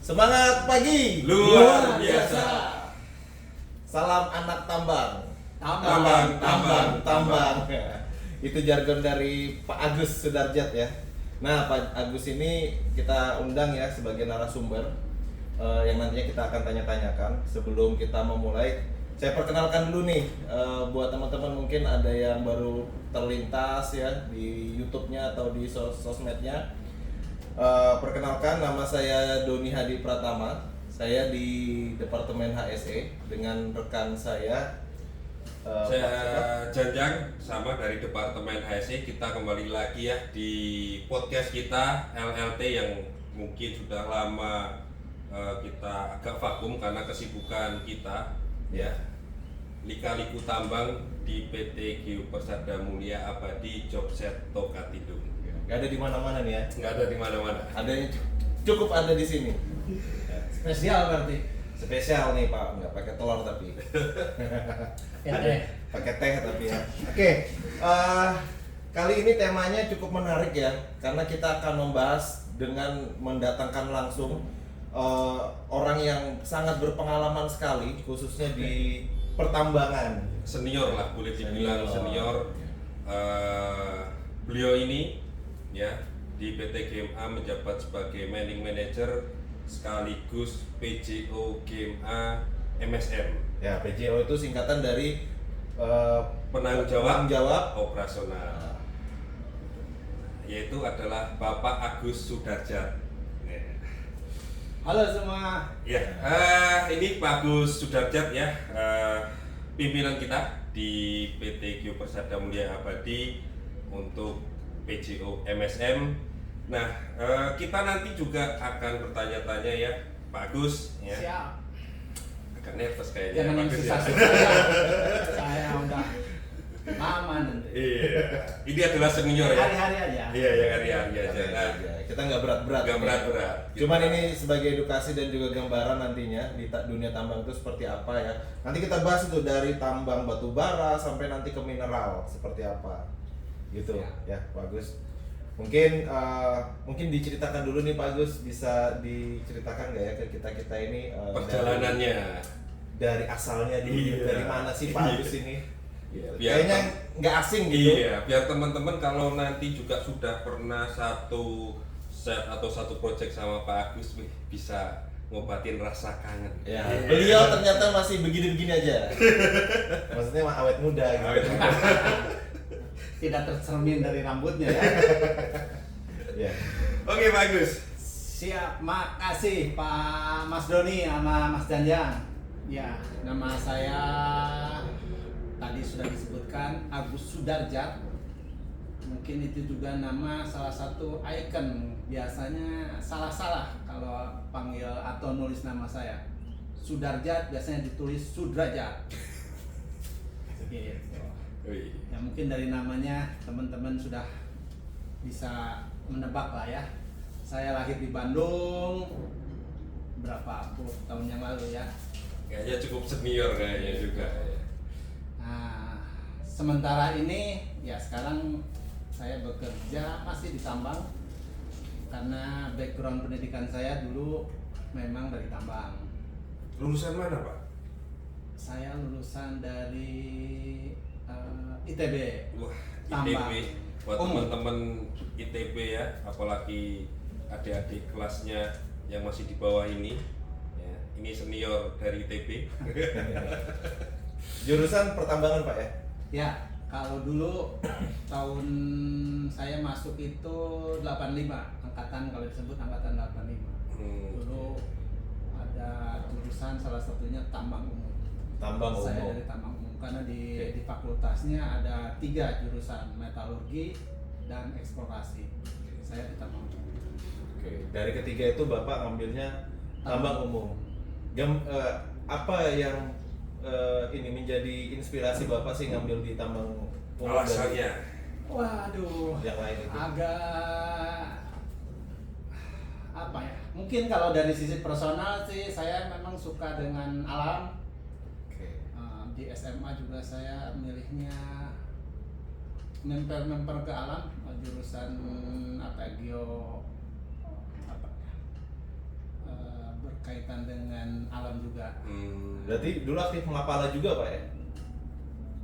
Semangat pagi. Luar biasa. Salam anak tambang. Tambang. Itu jargon dari Pak Agus Sudarjat ya. Nah, Pak Agus ini kita undang ya sebagai narasumber yang nantinya kita akan tanya-tanyakan. Sebelum kita memulai, saya perkenalkan dulu nih buat teman-teman mungkin ada yang baru terlintas ya di YouTube-nya atau di sosmednya. Perkenalkan, nama saya Doni Hadi Pratama. Saya di Departemen HSE dengan rekan saya Saya Janjang, sama dari Departemen HSE. Kita kembali lagi ya di podcast kita LLT yang mungkin sudah lama kita agak vakum karena kesibukan kita ya. Lika-liku tambang di PT Geo Persada Mulia Abadi Jobset Tokatidung. Gak ada di mana-mana nih ya. Nggak ada di mana-mana. Ada yang cukup ada di sini. Spesial berarti. Spesial nih Pak, nggak pakai telur tapi Ya teh. pakai teh tapi ya. Oke, kali ini temanya cukup menarik ya, karena kita akan membahas dengan mendatangkan langsung orang yang sangat berpengalaman sekali, khususnya di pertambangan. Senior lah, boleh dibilang senior. Beliau ini ya di PT GMA menjabat sebagai Manning Manager sekaligus PJO GMA MSM. Ya, PJO itu singkatan dari Penanggung penanggung jawab operasional, yaitu adalah Bapak Agus Sudarjat. Halo semua. Ya, ini Pak Agus Sudarjat ya, pimpinan kita di PT Geo Persada Mulia Abadi untuk PJO MSM. Nah, kita nanti juga akan bertanya-tanya ya, Pak Agus. Ya. Siap. Agak nervous kayaknya. Jangan Pak yang Agus, susah ya. Saya udah lama nanti. Iya. Ini adalah senior ya. Hari-hari aja. Iya, ya hari-hari aja. Nah, kita nggak berat-berat. nggak berat-berat. Cuman ini sebagai edukasi dan juga gambaran nantinya di dunia tambang itu seperti apa ya. Nanti kita bahas itu dari tambang batu bara sampai nanti ke mineral seperti apa. Gitu ya, Pak Agus. Mungkin diceritakan dulu nih Pak Agus, bisa diceritakan nggak ya ke kita ini perjalanannya. dari asalnya dulu, Iya. dari mana sih Pak Agus ini? Iya, Kayaknya nggak asing gitu. Iya, biar teman-teman kalau nanti juga sudah pernah satu set atau satu project sama Pak Agus bisa ngobatin rasa kangen. Ya, beliau ternyata masih begini-begini aja. Maksudnya mah awet muda gitu. Awet muda. Tidak tercermin dari rambutnya ya. Ya. Oke, Pak Agus. Siap, makasih Pak Mas Doni sama Mas Janjang. Ya, nama saya tadi sudah disebutkan Agus Sudarjat. Mungkin itu juga nama salah satu ikon. Biasanya salah-salah kalau panggil atau nulis nama saya. Sudarjat biasanya ditulis Sudrajat. Gitu. Wih. Ya mungkin dari namanya teman-teman sudah bisa menebak lah ya. Saya lahir di Bandung berapa puluh tahun yang lalu ya. Kayaknya cukup senior kayaknya juga. Nah, sementara ini ya sekarang saya bekerja masih di tambang karena background pendidikan saya dulu memang dari tambang. Lulusan mana, Pak? Saya lulusan dari ITB. Wah, Tambang. ITB. Buat teman-teman ITB ya, apalagi adik-adik kelasnya yang masih di bawah ini. Ya, ini senior dari ITB. Jurusan pertambangan Pak ya? Ya, kalau dulu tahun saya masuk itu 85, angkatan kalau disebut angkatan 85. Dulu ada jurusan salah satunya tambang umum. Tambang Saya umum. dari tambang umum karena di Oke. di fakultasnya ada 3 jurusan, metalurgi dan eksplorasi. Saya di tambang umum. Oke, dari ketiga itu Bapak ngambilnya tambang umum. Apa yang ini menjadi inspirasi Bapak sih ngambil di tambang umum dari Alasannya. Waduh, yang lain itu? agak apa ya? Mungkin kalau dari sisi personal sih saya memang suka dengan alam. Oke. Di SMA juga saya milihnya memper ke alam, jurusan apa ya, berkaitan dengan alam juga. Berarti dulu aktif mengapala juga Pak ya?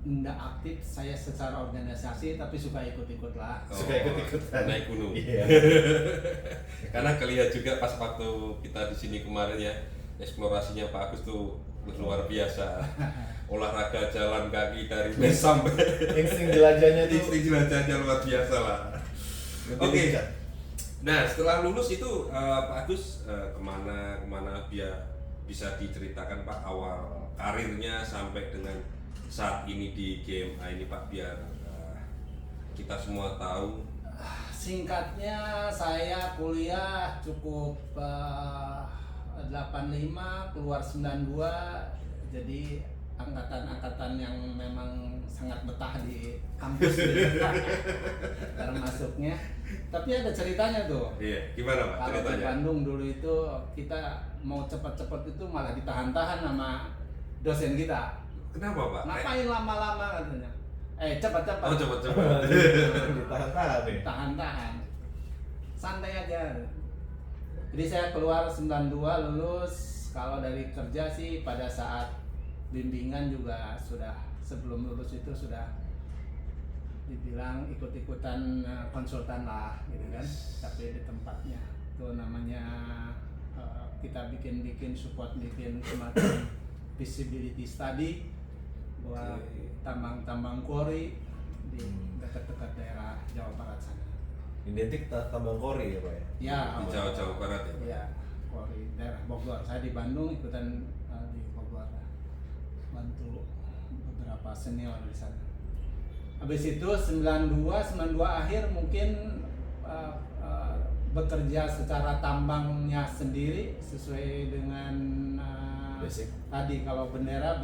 Nggak aktif saya secara organisasi, tapi suka ikut-ikut lah. Suka ikut-ikutan. Naik gunung. Iya. Karena kelihatan juga pas waktu kita di sini kemarin ya, eksplorasinya Pak Agus tuh luar biasa. Olahraga jalan kaki dari base sampai Insting jelajahnya tuh. insting jelajahnya luar biasa lah. Oke. Nah setelah lulus itu Pak Agus kemana biar bisa diceritakan Pak awal karirnya sampai dengan saat ini di GMA ini Pak, biar kita semua tahu. Singkatnya saya kuliah cukup 85 keluar 92, jadi angkatan-angkatan yang memang sangat betah di kampus gitu. Termasuknya. Tapi ada ceritanya tuh. Iya, gimana Pak Kalau di ceritanya? Bandung dulu itu kita mau cepat-cepat itu malah ditahan-tahan sama dosen kita. Kenapa Pak? Ngapain lama-lama katanya? Cepat-cepat. Oh cepat-cepat. Ditahan-tahan nih. Tahan-tahan. Santai aja. Jadi saya keluar 92 lulus. Kalau dari kerja sih pada saat bimbingan juga sudah, sebelum lulus itu sudah dibilang ikut-ikutan konsultan lah gitu kan. Tapi di tempatnya itu namanya kita bikin support, bikin semacam visibility study buat tambang-tambang quarry di dekat-dekat daerah Jawa Barat sana. Identik tambang kori ya Pak ya? Ya, Di Jawa Barat ya Pak? Iya, quarry daerah Bogor. Saya di Bandung ikutan di Bogor, bantu beberapa senior di sana. Habis itu 92 akhir mungkin bekerja secara tambangnya sendiri sesuai dengan Basic. tadi. Kalau bendera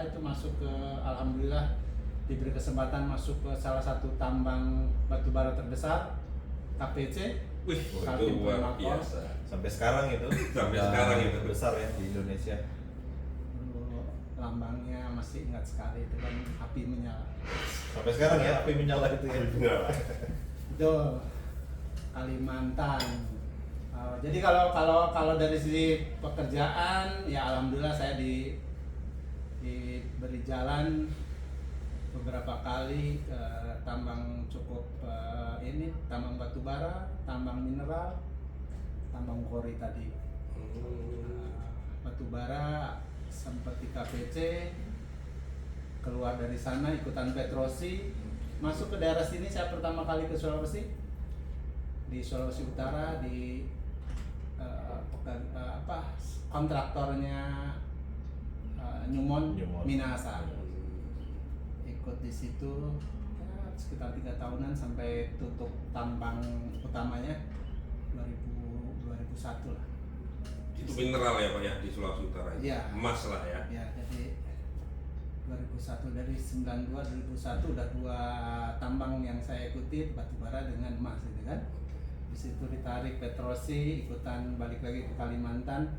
itu masuk ke, alhamdulillah diberi kesempatan masuk ke salah satu tambang batubara terbesar, KPC. Wih, Kaltim itu luar Permako. biasa. Sampai sekarang itu. Sampai udah sekarang itu. besar ya di Indonesia. Dulu lambangnya masih ingat sekali, itu kan api menyala. Sampai sekarang ya api menyala itu ya. Itu Kalimantan. Jadi kalau dari sisi pekerjaan ya alhamdulillah saya diberi jalan beberapa kali ke tambang cukup tambang batubara, tambang mineral, tambang kori tadi. Batubara sempat di KPC, keluar dari sana ikutan Petrosi, masuk ke daerah sini. Saya pertama kali ke Sulawesi, di Sulawesi Utara, di kontraktornya Newmont Minahasa. Ikut di situ ya, sekitar 3 tahunan sampai tutup tambang utamanya 2001 lah. Itu mineral ya Pak ya di Sulawesi Utara itu? Iya. Emas lah ya? Ya, jadi 2001, dari 92 2001 udah 2 tambang yang saya ikuti, batubara dengan emas gitu kan. Di situ ditarik Petrosi, ikutan balik lagi ke Kalimantan,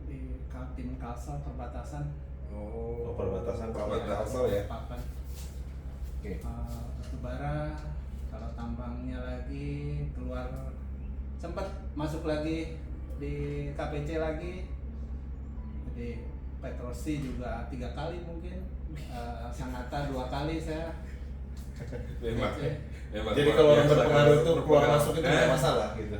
di Kaltim Kalsel perbatasan. Oh, perbatasan perbatasan. Kalsel ya. Papan. Oke. Batubara, kalau tambangnya lagi keluar, sempat masuk lagi di KPC lagi, jadi Petrosi juga 3 kali mungkin, Sangatta 2 kali saya. Memang. Jadi kalau orang berpengaruh itu keluar masuk itu nggak masalah gitu.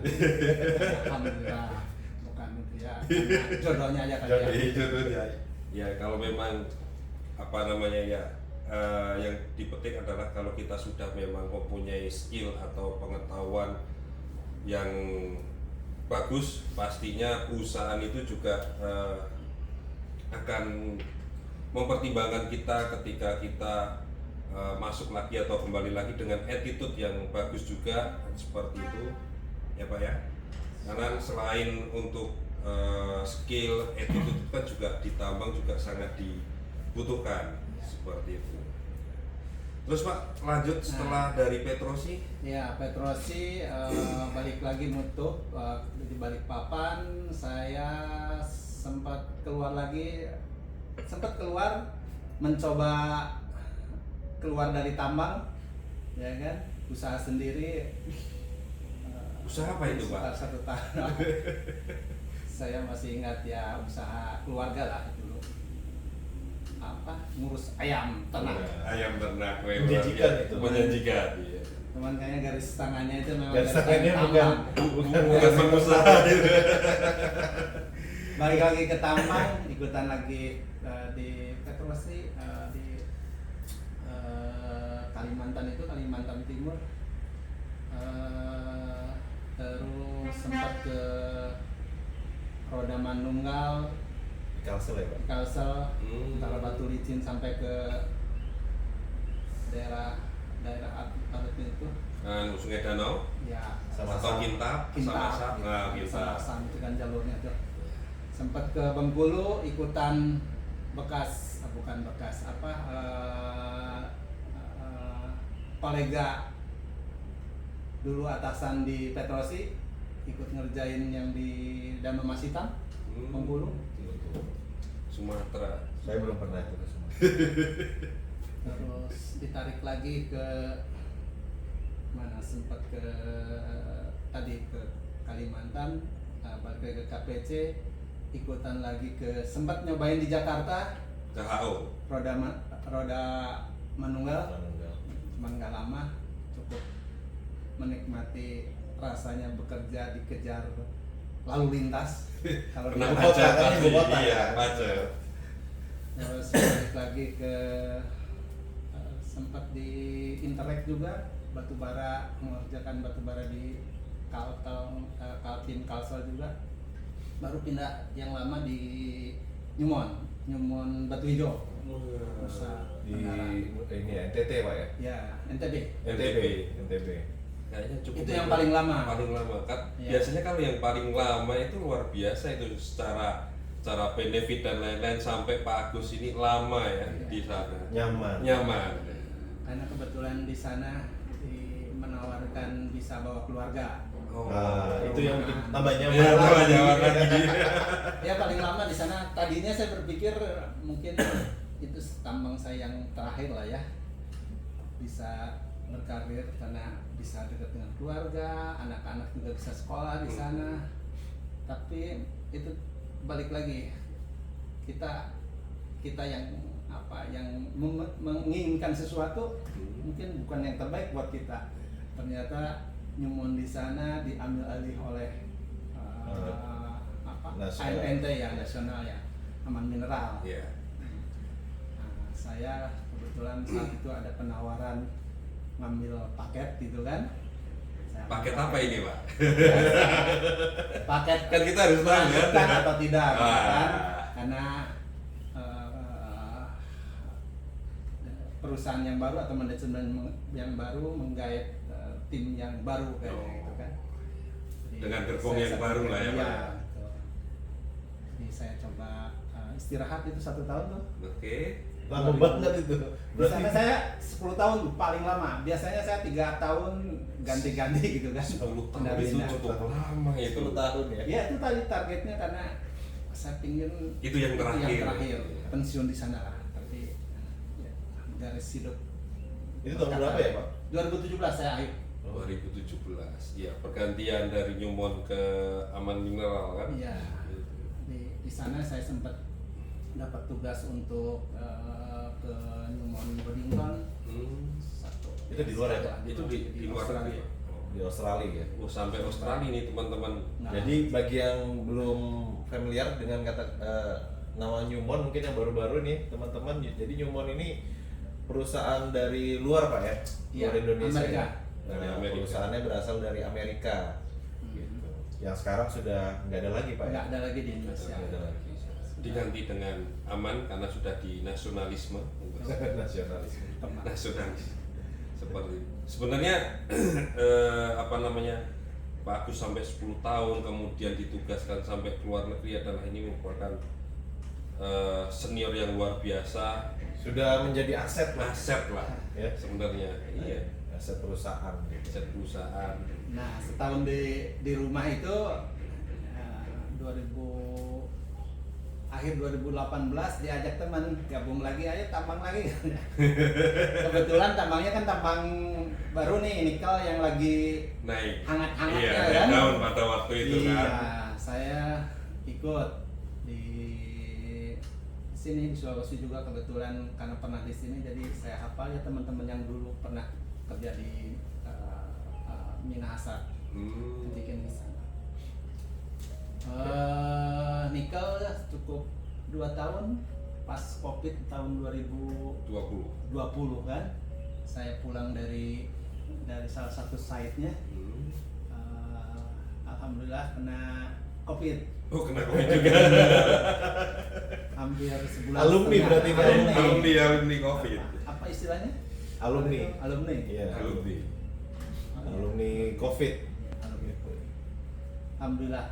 Alhamdulillah, bukan itu ya, karena jodohnya aja kali ya. Jodohnya. Ya kalau memang apa namanya ya yang dipetik adalah kalau kita sudah memang mempunyai skill atau pengetahuan yang bagus, pastinya perusahaan itu juga akan mempertimbangkan kita ketika kita masuk lagi atau kembali lagi dengan attitude yang bagus juga, seperti itu ya Pak ya. Karena selain untuk skill, attitude itu kan juga ditambang juga sangat dibutuhkan, seperti itu. Terus Pak lanjut setelah dari Petrosi? Ya, Petrosi balik lagi nutup di Balikpapan. Saya sempat keluar mencoba keluar dari tambang, ya kan, usaha sendiri. Usaha apa itu sekitar Pak? 1 tahun. Saya masih ingat ya, usaha keluarga lah dulu. Ngurus ayam ternak. Ayam ternak. Menjanjikan itu. Menjanjikan. Iya. Cuman kayaknya garis tangannya itu memang Garis tangannya bukan Bukan pengusaha itu. Balik lagi ke tambang, ikutan lagi di Petrosi di Kalimantan Timur. Terus sempat ke Roda Manunggal, Kalsel ya Pak. Kalsel, antara Batu Licin sampai ke daerah Arut itu. Sungai Danau, Ya, Sama atau Kintab, Kintab, Sama Kintab. sama itu kan jalurnya tuh. Sempat ke Bengkulu, ikutan kolega dulu atasan di Petrosi, ikut ngerjain yang di Danau Masitan, Bengkulu. Sumatera. Saya belum pernah itu ke Sumatera. Terus ditarik lagi ke mana, sempat ke Kalimantan, balik lagi ke KPC, ikutan lagi ke, sempat nyobain di Jakarta Ke HO. roda manunggal, Manunggal. cuman nggak lama, cukup menikmati rasanya bekerja dikejar lalu lintas. Kalau di Pernah Ibu Jakarta. kota, macet kan pasti. ibu kota, Iya, kan? macet. Terus balik lagi ke sempat di Interlek juga, batubara, mengerjakan batubara di Kalsel juga. Baru pindah yang lama di Nyumon Batu Hijau, Nusa Di Tenggara. ini ya, NTT Pak ya. Ya, NTB. NTB. Kayaknya cukup. Itu yang paling lama. Paling lama kan. Iya. Biasanya kalau yang paling lama itu luar biasa itu secara benefit dan lain-lain, sampai Pak Agus ini lama ya Iya. di sana. Nyaman. Karena kebetulan di sana menawarkan bisa bawa keluarga. Oh. Nah, itu yang bikin tambah nyaman. Iya, tambah lagi. nyaman lagi. Ya paling lama di sana. Tadinya saya berpikir mungkin itu tambang saya yang terakhir lah ya, bisa berkarir karena bisa dekat dengan keluarga, anak-anak juga bisa sekolah di sana. Tapi itu balik lagi, kita yang menginginkan sesuatu mungkin bukan yang terbaik buat kita. Ternyata Nyumon di sana diambil alih oleh Nasional. AMNT ya, nasional ya, Aman Mineral. Iya. Nah, saya kebetulan saat itu ada penawaran ngambil paket gitu kan. Saya ambil Paket apa ini, Pak? Paket Kan kita harus tahu ya. melanjutkan atau tidak gitu Ah. kan. Karena perusahaan yang baru atau manajemen yang baru menggait tim yang baru kayak gitu kan. Jadi Dengan gerbong saya yang baru lah ya, iya, Pak. betul. Jadi saya coba istirahat itu 1 tahun tuh. Oke. Lama banget itu. Di sana saya 10 tahun tuh paling lama. Biasanya saya 3 tahun ganti-ganti gitu kan. 10 tahun itu Pindah-pindah. cukup lama itu. 10 tahun ya. Ya itu tadi targetnya, karena saya pingin Itu yang terakhir. pensiun di sana lah. Tapi ya, garis hidup. Itu tahun berapa ya Pak? 2017 saya akhir. 2017. Ya, pergantian dari Nyumon ke Aman Mineral kan? Iya. Di sana saya sempat dapat tugas untuk ke Nyumon Boddington. Satu. Itu di luar ya, Pak? Itu di luar Australia. negeri. Di Australia ya. Oh, sampai Australia nih teman-teman. Nah, Jadi bagi yang belum familiar dengan kata nama Nyumon, mungkin yang baru-baru nih teman-teman. Jadi Nyumon ini perusahaan dari luar Pak ya, Iya, luar Indonesia. Amerika. Ya? Dari Nah, Amerika. perusahaannya berasal dari Amerika. Gitu. Yang sekarang sudah nggak ada lagi Pak ya. nggak ada lagi di Indonesia. Nggak ada lagi. Diganti dengan Aman karena sudah di nasionalisme. Nasionalis. Nasionalis. Seperti itu. Sebenarnya Pak Agus sampai 10 tahun kemudian ditugaskan sampai ke luar negeri adalah ini merupakan senior yang luar biasa, Sudah menjadi aset lah. aset lah Ya. sebenarnya. Iya, Aset perusahaan. Gitu. aset perusahaan. Nah, setahun di rumah itu 2000 akhir 2018 diajak teman gabung lagi, ayo tambang lagi. Kebetulan tambangnya kan tambang baru nih, nikel yang lagi naik. hangat-hangatnya Iya, kan. down pada waktu itu Iya, kan. saya ikut di sini di Sulawesi juga kebetulan karena pernah di sini, jadi saya hafal ya teman-teman yang dulu pernah kerja di Minahasa, bikin di sana. Nikel cukup 2 tahun pas COVID tahun 2020 kan, saya pulang dari salah satu site-nya. Alhamdulillah kena COVID. Oh, kena COVID juga. Hampir sebulan Alumni setengah. berarti kan? Alumni COVID. Apa istilahnya? Alumni. Alumni. Iya. Alumni. Alumni COVID. Alhamdulillah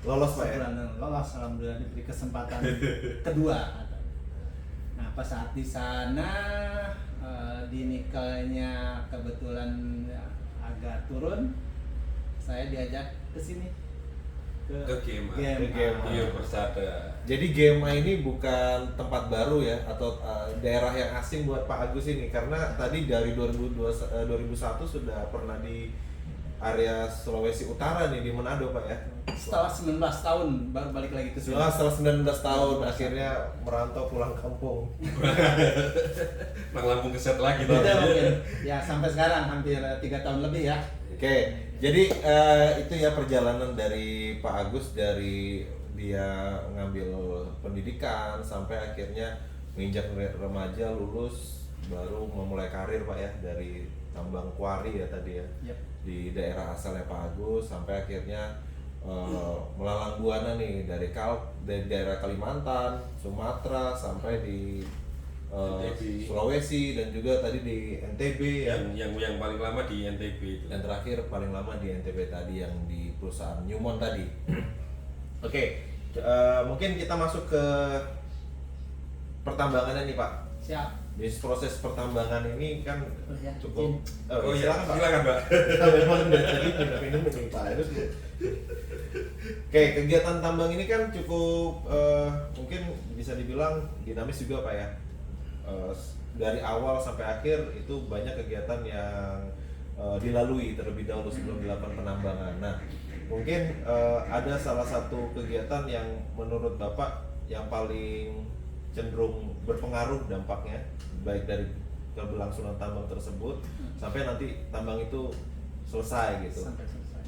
Lolos Pak ya? sebulan lolos, alhamdulillah diberi kesempatan kedua. Nah pas saat di sana di nikelnya kebetulan agak turun, saya diajak ke sini Ke GEMA. Ke GEMA. Iya, Persada. Jadi GEMA ini bukan tempat baru ya atau daerah yang asing buat Pak Agus ini, karena tadi dari 2001 sudah pernah di area Sulawesi Utara nih, di Manado Pak ya. Setelah 19 tahun baru balik lagi ke sini. Setelah 19 tahun akhirnya merantau pulang kampung. Nang Lampung keset lagi Itu tadi. mungkin ya sampai sekarang hampir 3 tahun lebih ya. Oke, jadi itu ya perjalanan dari Pak Agus, dari dia ngambil pendidikan sampai akhirnya menginjak remaja, lulus, baru memulai karir Pak ya, dari tambang kuari ya tadi ya. Yep. Di daerah asalnya Pak Agus sampai akhirnya melalang buana nih dari daerah Kalimantan, Sumatera sampai di NTB. Sulawesi dan juga tadi di NTB ya. Yang paling lama di NTB itu. Dan terakhir paling lama di NTB tadi yang di perusahaan Newmont tadi. Oke, mungkin kita masuk ke pertambangannya nih Pak. Siap. Di proses pertambangan ini kan Oh, ya, cukup. Oh iya, silakan Pak. silakan Pak. Kita memang dari tadi minum nih Pak. Oke, kegiatan tambang ini kan cukup mungkin bisa dibilang dinamis juga Pak ya. Dari awal sampai akhir itu banyak kegiatan yang dilalui terlebih dahulu sebelum dilakukan penambangan. Nah, mungkin ada salah satu kegiatan yang menurut Bapak yang paling cenderung berpengaruh dampaknya, baik dari keberlangsungan tambang tersebut sampai nanti tambang itu selesai gitu. Sampai selesai.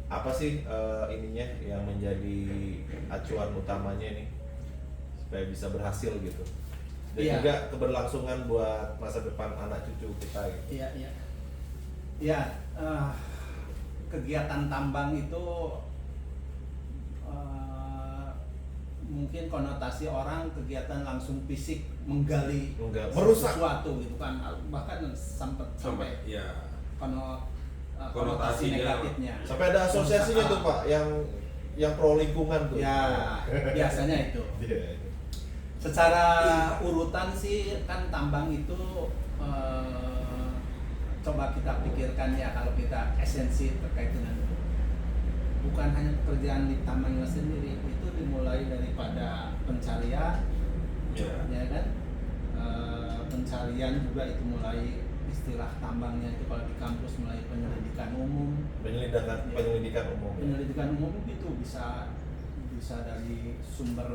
Apa sih ininya yang menjadi acuan utamanya nih supaya bisa berhasil gitu, dan Iya. juga keberlangsungan buat masa depan anak cucu kita gitu. Iya, iya. Ya, kegiatan tambang itu mungkin konotasi orang kegiatan langsung fisik menggali merusak. sesuatu gitu kan, bahkan sampai ya. konotasi Konotasinya. negatifnya. Sampai ada asosiasinya tuh Pak yang pro lingkungan tuh. Ya, biasanya itu. Iya. Secara urutan sih kan tambang itu coba kita pikirkan ya, kalau kita esensi terkait dengan bukan hanya pekerjaan di tambangnya sendiri, itu dimulai daripada pencarian, Ya. ya kan? Pencarian juga itu mulai istilah tambangnya itu kalau di kampus mulai penyelidikan umum. Penyelidikan umum. Penyelidikan umum itu bisa dari sumber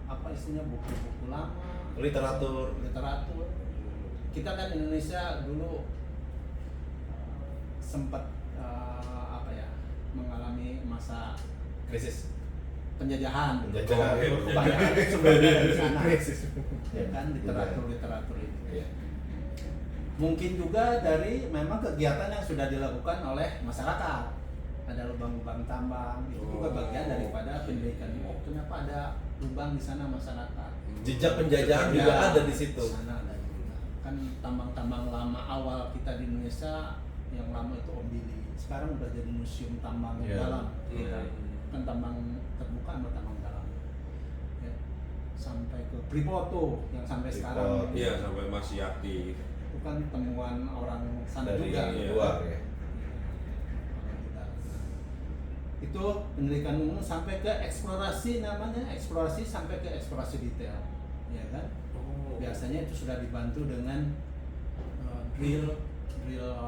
apa istilahnya, buku-buku lama, Literatur. Kita kan Indonesia dulu sempat mengalami masa Krisis. penjajahan, Penjajahan. kebanyakan sumber dari sana, Krisis. ya kan, literatur itu. Iya. Mungkin juga dari memang kegiatan yang sudah dilakukan oleh masyarakat, ada lubang-lubang tambang, itu juga bagian daripada pendidikan. Oh, kenapa ada lubang di sana masyarakat? Jejak penjajahan Ya, juga ada di situ. di sana ada juga. Kan tambang-tambang lama awal kita di Indonesia yang lama itu Ombili, sekarang udah jadi museum tambang Iya. dalam. Kita Hmm. kan tambang terbuka sama tambang dalam. Ya. Sampai ke Pripoto yang sampai sekarang Iya, sampai masih aktif. itu kan temuan orang sana Dari juga. Iya. luar ya. itu penyelidikan umum sampai ke eksplorasi, namanya eksplorasi sampai ke eksplorasi detail, ya kan? Biasanya itu sudah dibantu dengan drill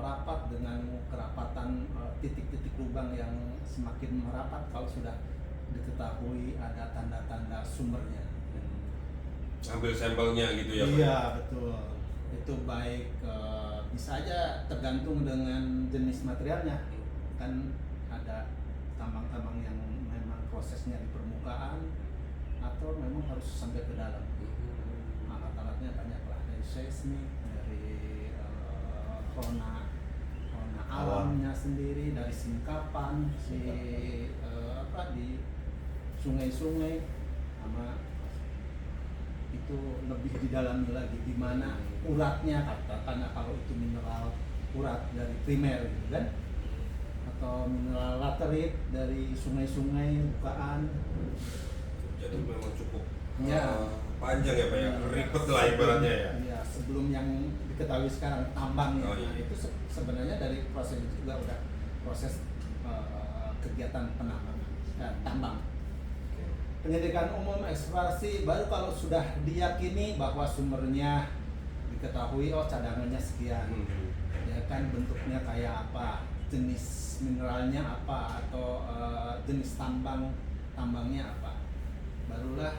rapat dengan kerapatan titik-titik lubang yang semakin merapat kalau sudah diketahui ada tanda-tanda sumbernya. Ambil sampelnya gitu ya Pak? Iya betul. Itu baik bisa aja tergantung dengan jenis materialnya. Kan ada tambang-tambang yang memang prosesnya di permukaan atau memang harus sampai ke dalam. Alat-alatnya banyak lah, dari seismik, dari rona alamnya sendiri, dari singkapan di sungai-sungai, sama itu lebih didalami lagi di mana uratnya, katakanlah kalau itu mineral urat dari primer gitu kan, atau mineral laterit dari sungai-sungai bukaan. Jadi memang cukup Ya. panjang ya Pak ya, ribet lah ibaratnya ya. Iya, sebelum yang diketahui sekarang tambang Oh, iya. itu sebenarnya dari proses itu juga udah proses kegiatan penambangan tambang. Penyelidikan umum eksplorasi baru kalau sudah diyakini bahwa sumbernya diketahui, oh cadangannya sekian, ya kan, bentuknya kayak apa, jenis mineralnya apa, atau jenis tambangnya apa, barulah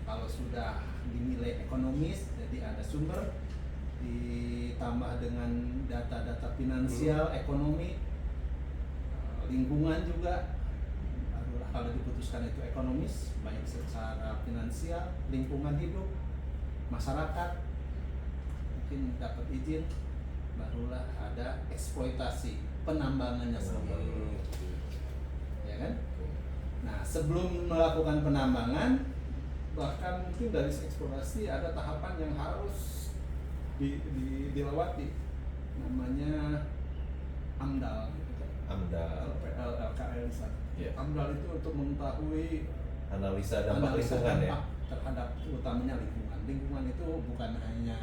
kalau sudah dinilai ekonomis, jadi ada sumber ditambah dengan data-data finansial, ekonomi, lingkungan juga. Barulah kalau diputuskan itu ekonomis, baik secara finansial, lingkungan hidup, masyarakat, mungkin dapat izin, barulah ada eksploitasi penambangannya sendiri, ya kan? Nah, sebelum melakukan penambangan, bahkan mungkin dari eksplorasi ada tahapan yang harus dilewati, namanya AMDAL, AMDAL, LPL, LKL misalnya. Iya. AMDAL itu untuk mengetahui analisa dampak lingkungan ya. dampak terhadap utamanya lingkungan. Lingkungan itu bukan hanya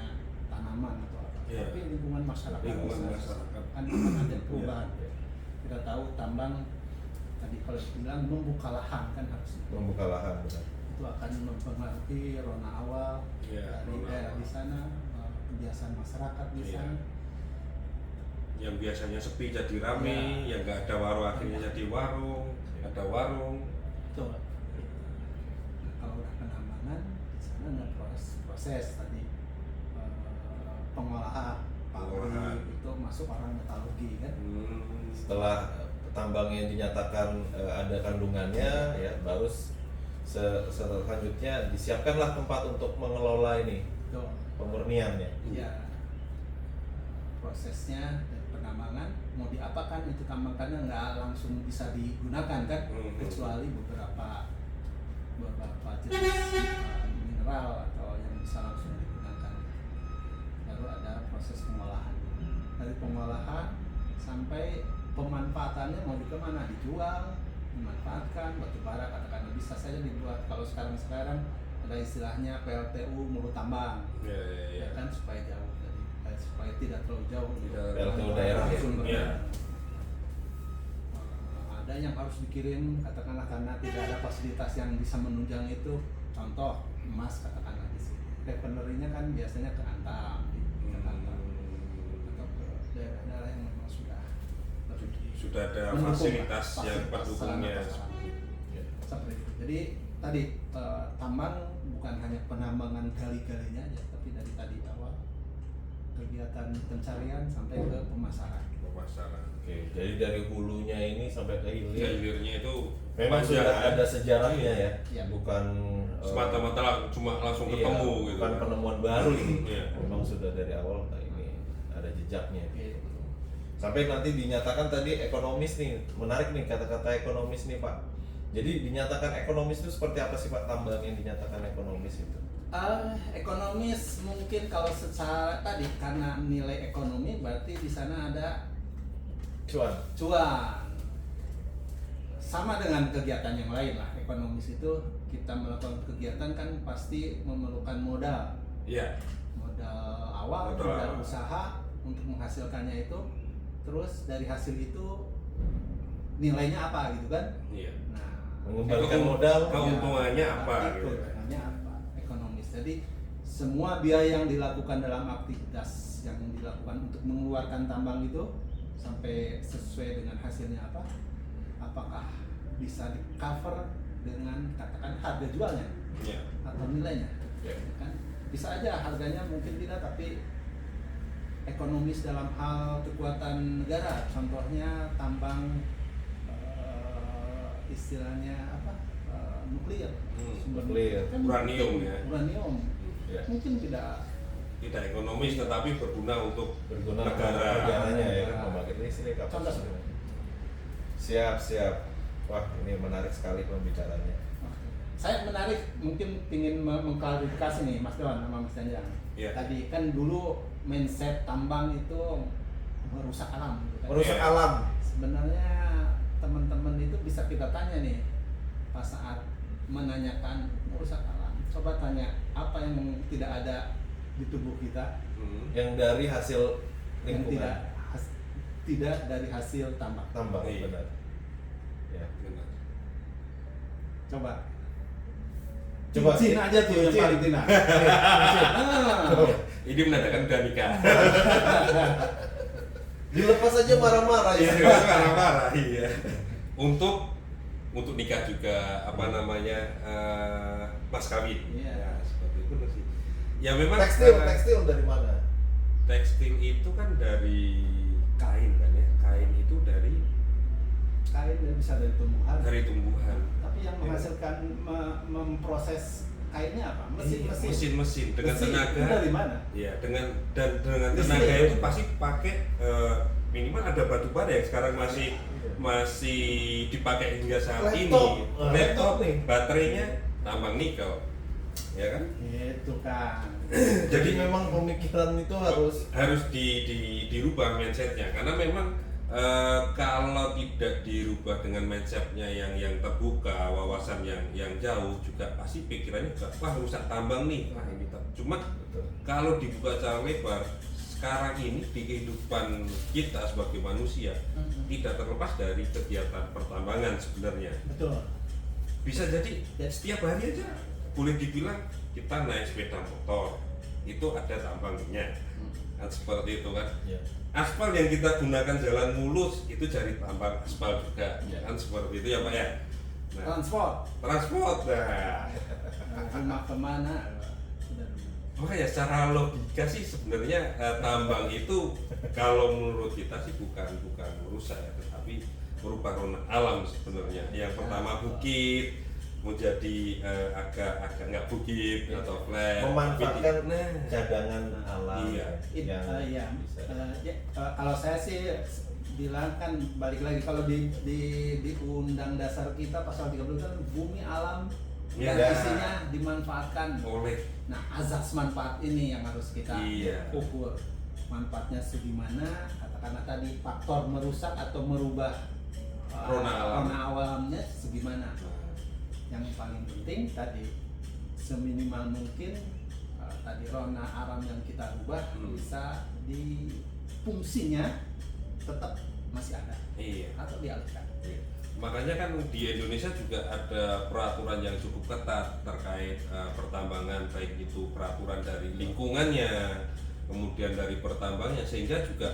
tanaman atau apa, Iya. tapi lingkungan masyarakat. Lingkungan Misalnya, masyarakat. kan ada perubahan. Iya. Kita tahu tambang tadi kalau dibilang membuka lahan kan harus Membuka lahan, benar. itu akan mempengaruhi rona awal Iya, dari rona daerah awal. di sana, kebiasaan masyarakat di Iya. sana. Yang biasanya sepi jadi rame, yang nggak ada warung akhirnya jadi warung, ada warung. Betul. Nah, kalau udah penambangan di sana ada proses tadi pengolahan, Pengolahan. pabrik itu masuk orang metalurgi kan. Setelah tambangnya dinyatakan ada kandungannya ya, baru selanjutnya disiapkanlah tempat untuk mengelola ini Betul. pemurniannya. Ya, prosesnya dari penambangan mau diapakan itu tambang, karena nggak langsung bisa digunakan kan, kecuali beberapa jenis mineral atau yang bisa langsung digunakan. Baru ada proses pengolahan. Dari pengolahan sampai pemanfaatannya mau kemana, dijual, dimanfaatkan, batu bara katakanlah bisa saja dibuat, kalau sekarang ada istilahnya PLTU mulut tambang. Ya. Ya kan, supaya jauh dari supaya tidak terlalu jauh PLTU daerah ya? sumbernya. Iya. Ada yang harus dikirim katakanlah karena tidak ada fasilitas yang bisa menunjang itu, contoh emas katakanlah di sini, refinery-nya kan biasanya ke Antam di Jakarta atau ke daerah-daerah yang memang Sudah ada mendukung fasilitas lah, yang fasilitas pendukungnya. sarana-prasarana. Ya. Seperti itu. Jadi tadi tambang bukan hanya penambangan gali-galinya aja, tapi dari tadi awal kegiatan pencarian sampai ke pemasaran. Pemasaran. Oke, jadi dari hulunya ini sampai ke hilir Hilirnya itu memang panjang, sudah kan? ada sejarahnya ya, Iya. bukan Semata-mata cuma langsung iya, ketemu gitu. bukan penemuan baru ini. Iya. Memang sudah dari awal ini ada jejaknya. Oke. Sampai nanti dinyatakan tadi ekonomis nih, menarik nih kata-kata ekonomis nih Pak. Jadi dinyatakan ekonomis itu seperti apa sih Pak, tambang yang dinyatakan ekonomis itu? Ekonomis mungkin kalau secara tadi karena nilai ekonomi berarti di sana ada Cuan. Sama dengan kegiatan yang lain lah. Ekonomis itu kita melakukan kegiatan kan pasti memerlukan modal. Iya. Modal awal, Modal modal awal. usaha untuk menghasilkannya itu. Terus dari hasil itu nilainya apa gitu kan. Iya. Nah, Mengembalikan modal. Keuntungannya apa gitu. keuntungannya apa, ekonomis. Jadi semua biaya yang dilakukan dalam aktivitas yang dilakukan untuk mengeluarkan tambang itu sampai sesuai dengan hasilnya apa, apakah bisa di cover dengan katakan harga jualnya Iya. atau nilainya. Ya. Kan bisa aja harganya mungkin tidak, tapi ekonomis dalam hal kekuatan negara, contohnya tambang istilahnya apa, nuklir, sumber Nuklir. kan Uranium mungkin ya. uranium Ya. mungkin tidak Tidak ekonomis tetapi berguna untuk Berguna untuk negara. negaranya ya, Negara. membangkit listrik apa Contoh. semua. Siap. Wah, ini menarik sekali pembicaranya. saya menarik, mungkin ingin mengklarifikasi nih Mas Dewan sama Mas Danjang. Iya. Tadi kan dulu mindset tambang itu merusak alam gitu kan. Merusak Iya. alam. Sebenarnya teman-teman itu bisa kita tanya nih pas saat menanyakan merusak alam. Coba tanya apa yang tidak ada di tubuh kita Yang dari hasil yang lingkungan. tidak dari hasil tambang. Tambang, Iya. benar. Ya. Benar. Coba. Coba, Cincin aja tuh yang cincin. paling tidak. Ah. Ini menandakan udah nikah. Dilepas aja marah-marah ya. Iya, marah-marah. Iya. Untuk nikah juga apa namanya mas kawin. Iya. Ya, seperti itu sih. Ya memang Tekstil dari mana? tekstil itu kan dari kain kan ya. Kain itu dari Kain bisa dari tumbuhan. tumbuhan. Tapi yang menghasilkan memproses kainnya apa? Mesin dengan Mesin tenaga. itu dari mana? Ya, dengan tenaga Listrik. itu pasti pakai minimal ada batu bara yang sekarang masih dipakai hingga saat Laptop. ini. Laptop Laptop nih. baterainya tambang nikel. Ya kan? Itu kan. Jadi memang pemikiran itu harus dirubah mindsetnya karena memang kalau tidak dirubah dengan mindsetnya yang terbuka, wawasan yang jauh juga pasti pikirannya juga wah rusak tambang nih, wah ini cuma Betul. kalau dibuka cara lebar sekarang ini di kehidupan kita sebagai manusia tidak terlepas dari kegiatan pertambangan sebenarnya. Betul. Bisa jadi setiap hari aja boleh dibilang kita naik sepeda motor itu ada tambangnya kan seperti itu kan. Ya. Aspal yang kita gunakan jalan mulus itu dari tambang aspal juga Ya. kan seperti itu ya Pak ya. Nah, Transport. transport nah Rumah kemana? Sudah. makanya secara logika sih sebenarnya tambang itu kalau menurut kita sih bukan merusak ya, tetapi merubah rona alam sebenarnya. Yang pertama bukit menjadi agak nggak bukit atau flat, Memanfaatkan nah, cadangan alam Iya. yang Iya. bisa. Kalau saya sih bilang kan balik lagi kalau di Undang Dasar kita pasal 30 kan bumi alam Iya. dan isinya dimanfaatkan. oleh Nah, azas manfaat ini yang harus kita Iya. ukur. Manfaatnya segimana, katakanlah tadi faktor merusak atau merubah Rona alam. alamnya segimana. Yang paling penting tadi seminimal mungkin tadi rona alam yang kita rubah bisa di fungsinya tetap masih ada iya. atau dialihkan. Makanya kan di Indonesia juga ada peraturan yang cukup ketat terkait pertambangan, baik itu peraturan dari lingkungannya, kemudian dari pertambangannya, sehingga juga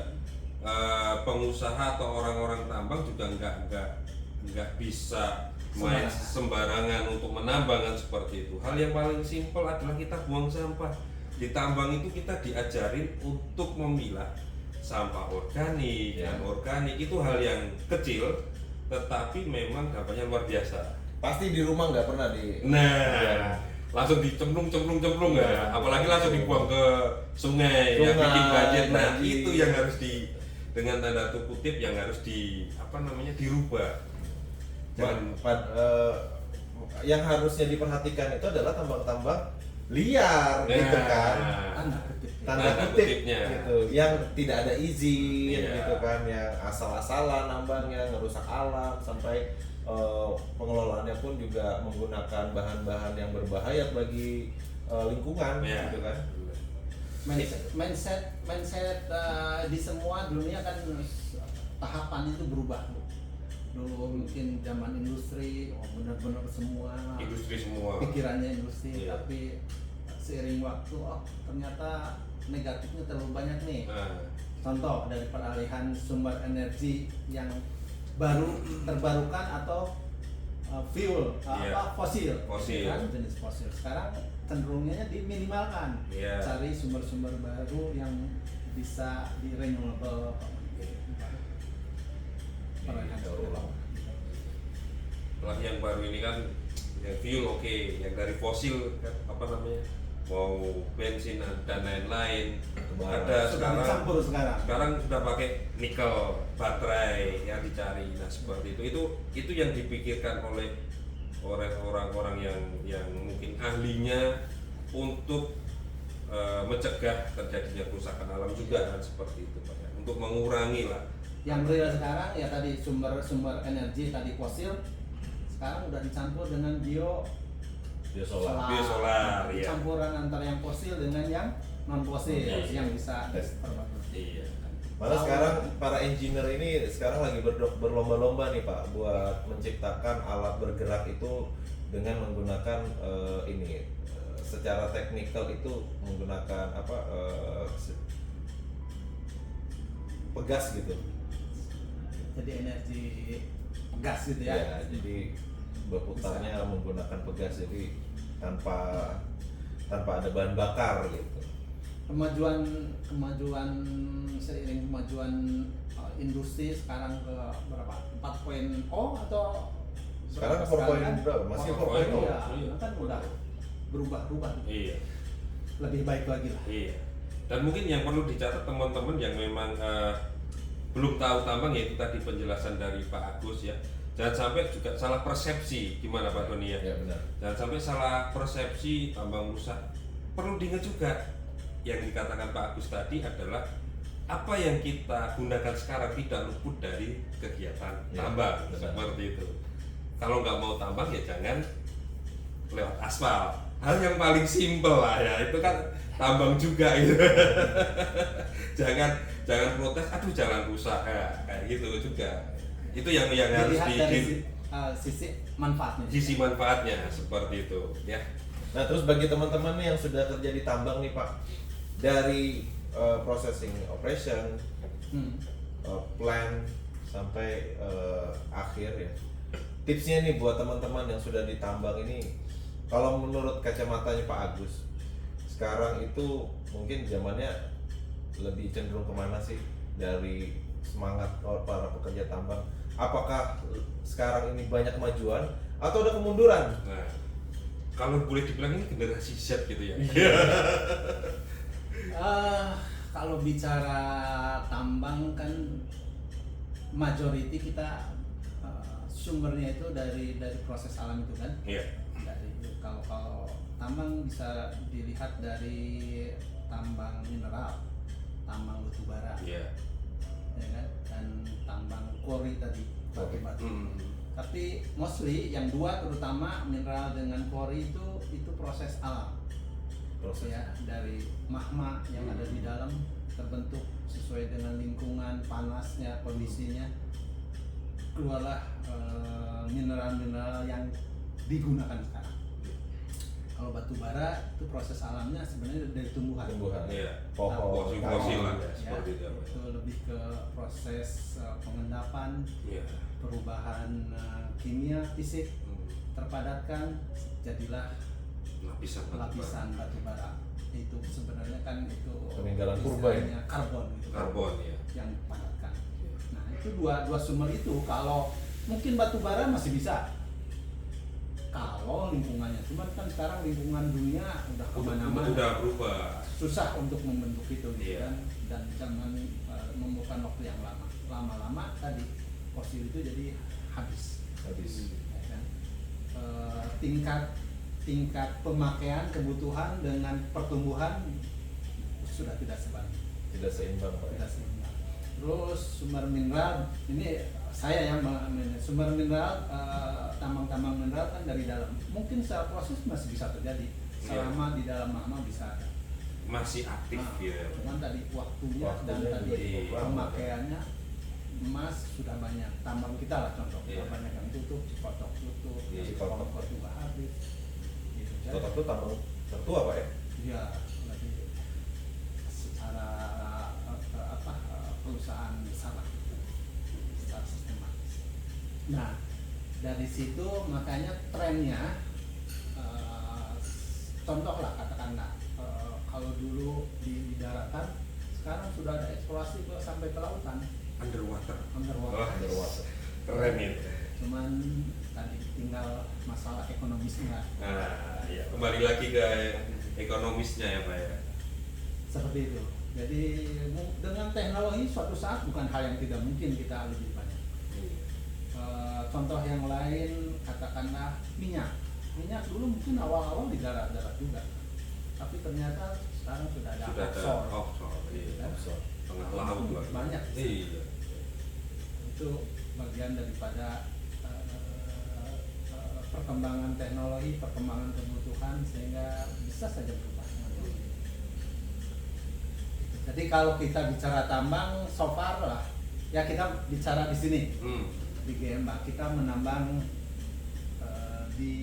pengusaha atau orang-orang tambang juga nggak bisa main sembarangan untuk menambang kan seperti itu. Hal yang paling simpel adalah kita buang sampah. Di tambang itu kita diajarin untuk memilah sampah organik Ya. dan organik itu hal yang kecil tetapi memang dampaknya luar biasa. Pasti di rumah nggak pernah di. Nah, Ya. langsung dicemplung ya, Ya. apalagi langsung dibuang ke sungai yang Sungai, bikin banjir. Nah, banjir. itu yang harus dengan tanda kutip yang harus dirubah. Yang harusnya diperhatikan itu adalah tambang-tambang liar, gitu kan. Tanda kutip kutipnya. gitu, yang tidak ada izin, Iya. gitu kan, yang asal-asalan nambangnya, ngerusak alam, sampai pengelolaannya pun juga menggunakan bahan-bahan yang berbahaya bagi lingkungan, Iya. gitu kan. mindset di semua dunia kan tahapan itu berubah. Dulu mungkin zaman industri, benar-benar semua Industri semua. pikirannya industri, Iya. tapi seiring waktu, ternyata negatifnya terlalu banyak nih. Nah, Contoh dari peralihan sumber energi yang baru terbarukan atau fuel Iya. fosil, Fosil. kan jenis fosil. Sekarang cenderungnya diminimalkan, Iya. cari sumber-sumber baru yang bisa di renewable. Peralihan sumber. Setelah yang baru ini kan yang fuel oke, yang dari fosil kan apa namanya, mau bensin dan lain-lain ada Sudah sekarang. dicampur sekarang. Sekarang sudah pakai nikel baterai yang dicari. Nah seperti itu yang dipikirkan oleh orang-orang yang mungkin ahlinya untuk mencegah terjadinya kerusakan alam juga kan seperti itu Pak ya. Untuk mengurangi lah. Yang real sekarang ya tadi sumber energi tadi fosil, sekarang udah dicampur dengan Biosolar. Biosolar, iya. Campuran antara yang fosil dengan yang non fosil Iya. yang bisa diperbaiki. Iya. Malah sekarang para engineer ini sekarang lagi berlomba-lomba nih Pak buat menciptakan alat bergerak itu dengan menggunakan secara teknikal itu menggunakan pegas gitu. Jadi energi gas gitu ya. Ya, jadi berputarnya menggunakan pegas jadi tanpa ada bahan bakar gitu. Kemajuan seiring kemajuan industri sekarang ke berapa? 4.0 atau Sekarang sekarang 4.0 berapa? Masih 4.0. 4.0. Iya, kan udah berubah. Iya. Lebih baik lagi lah. Iya. Dan mungkin yang perlu dicatat teman-teman yang memang belum tahu tambang, yaitu tadi penjelasan dari Pak Agus ya. Jangan sampai juga salah persepsi, gimana Pak Doni ya? Ya benar. Jangan sampai salah persepsi tambang rusak. Perlu diingat juga yang dikatakan Pak Agus tadi adalah apa yang kita gunakan sekarang tidak luput dari kegiatan Ya, tambang benar. seperti itu. Kalau nggak mau tambang ya jangan lewat aspal. Hal yang paling simpel lah ya, itu kan tambang juga gitu. jangan protes, aduh jalan rusak kayak gitu juga. Itu yang harus Dilihat dari di sisi manfaatnya. sisi manfaatnya seperti itu ya. Nah, terus bagi teman-teman nih yang sudah kerja di tambang nih Pak, dari processing operation, plan sampai akhir ya. Tipsnya nih buat teman-teman yang sudah di tambang ini, kalau menurut kacamatanya Pak Agus, sekarang itu mungkin zamannya lebih cenderung kemana sih dari semangat para pekerja tambang? Apakah sekarang ini banyak kemajuan atau ada kemunduran? Nah, kalau boleh dibilang ini generasi Z gitu ya. Kalau bicara tambang kan majority kita sumbernya itu dari proses alam itu kan. Iya. Kalau tambang bisa dilihat dari tambang mineral, tambang batu bara, Iya. ya kan? Dan tambang quarry tadi, batu-batu. Tapi mostly yang dua terutama mineral dengan quarry itu proses alam. Ya, dari magma yang ada di dalam terbentuk sesuai dengan lingkungan, panasnya, kondisinya, keluarlah mineral-mineral yang digunakan sekarang. Kalau batu bara itu proses alamnya sebenarnya dari tumbuhan. Iya. Pohon, Fosil lah Ya, seperti itu. itu lebih ke proses pengendapan, Iya. perubahan kimia, fisik, terpadatkan, jadilah lapisan batu bara. Itu sebenarnya kan itu Peninggalan purba ya? istilahnya karbon gitu. Karbon ya. Yang dipadatkan. Nah, itu dua sumber itu kalau mungkin batu bara masih bisa. Kalau lingkungannya, cuman kan sekarang lingkungan dunia udah kemana-mana, Udah berubah. susah untuk membentuk itu gitu Iya. kan, dan jangan memerlukan waktu yang lama. Lama-lama tadi fosil itu jadi habis. Ya kan? Tingkat pemakaian kebutuhan dengan pertumbuhan sudah tidak sebanding. Tidak seimbang Pak. Tidak seimbang. Terus sumber mineral ini saya yang sumber mineral, tambang-tambang mineral kan dari dalam. Mungkin secara proses masih bisa terjadi selama di dalam magma bisa ada. Masih aktif ya. Cuman tadi waktunya dan tadi iya. pemakaiannya emas sudah banyak. Tambang kita lah contoh, Iya. banyak yang tutup, Cikotok tutup, Iya, Cikotok juga habis. Gitu. Total itu tambang tertua Pak ya? Ya, lagi secara perusahaan besar lah, secara sistematis. Nah, dari situ makanya trennya, contoh lah katakanlah, kalau dulu di daratan, sekarang sudah ada eksplorasi ke sampai ke lautan, Underwater. underwater. Wah, Underwater. keren itu. Cuman tadi tinggal masalah ekonomisnya. Nah, iya. Kembali lagi ke ekonomisnya ya Pak ya. Seperti itu. Jadi dengan teknologi suatu saat bukan hal yang tidak mungkin kita lebih banyak. Contoh yang lain katakanlah minyak. Minyak dulu mungkin awal-awal di darat-darat juga, tapi ternyata sekarang sudah ada Sudah ada offshore. offshore, iya. Offshore. Tengah laut lah. Banyak. Iya. Itu bagian daripada perkembangan teknologi, perkembangan kebutuhan sehingga bisa saja berubah. Jadi kalau kita bicara tambang, so far lah, ya kita bicara di sini di GMA kita menambang di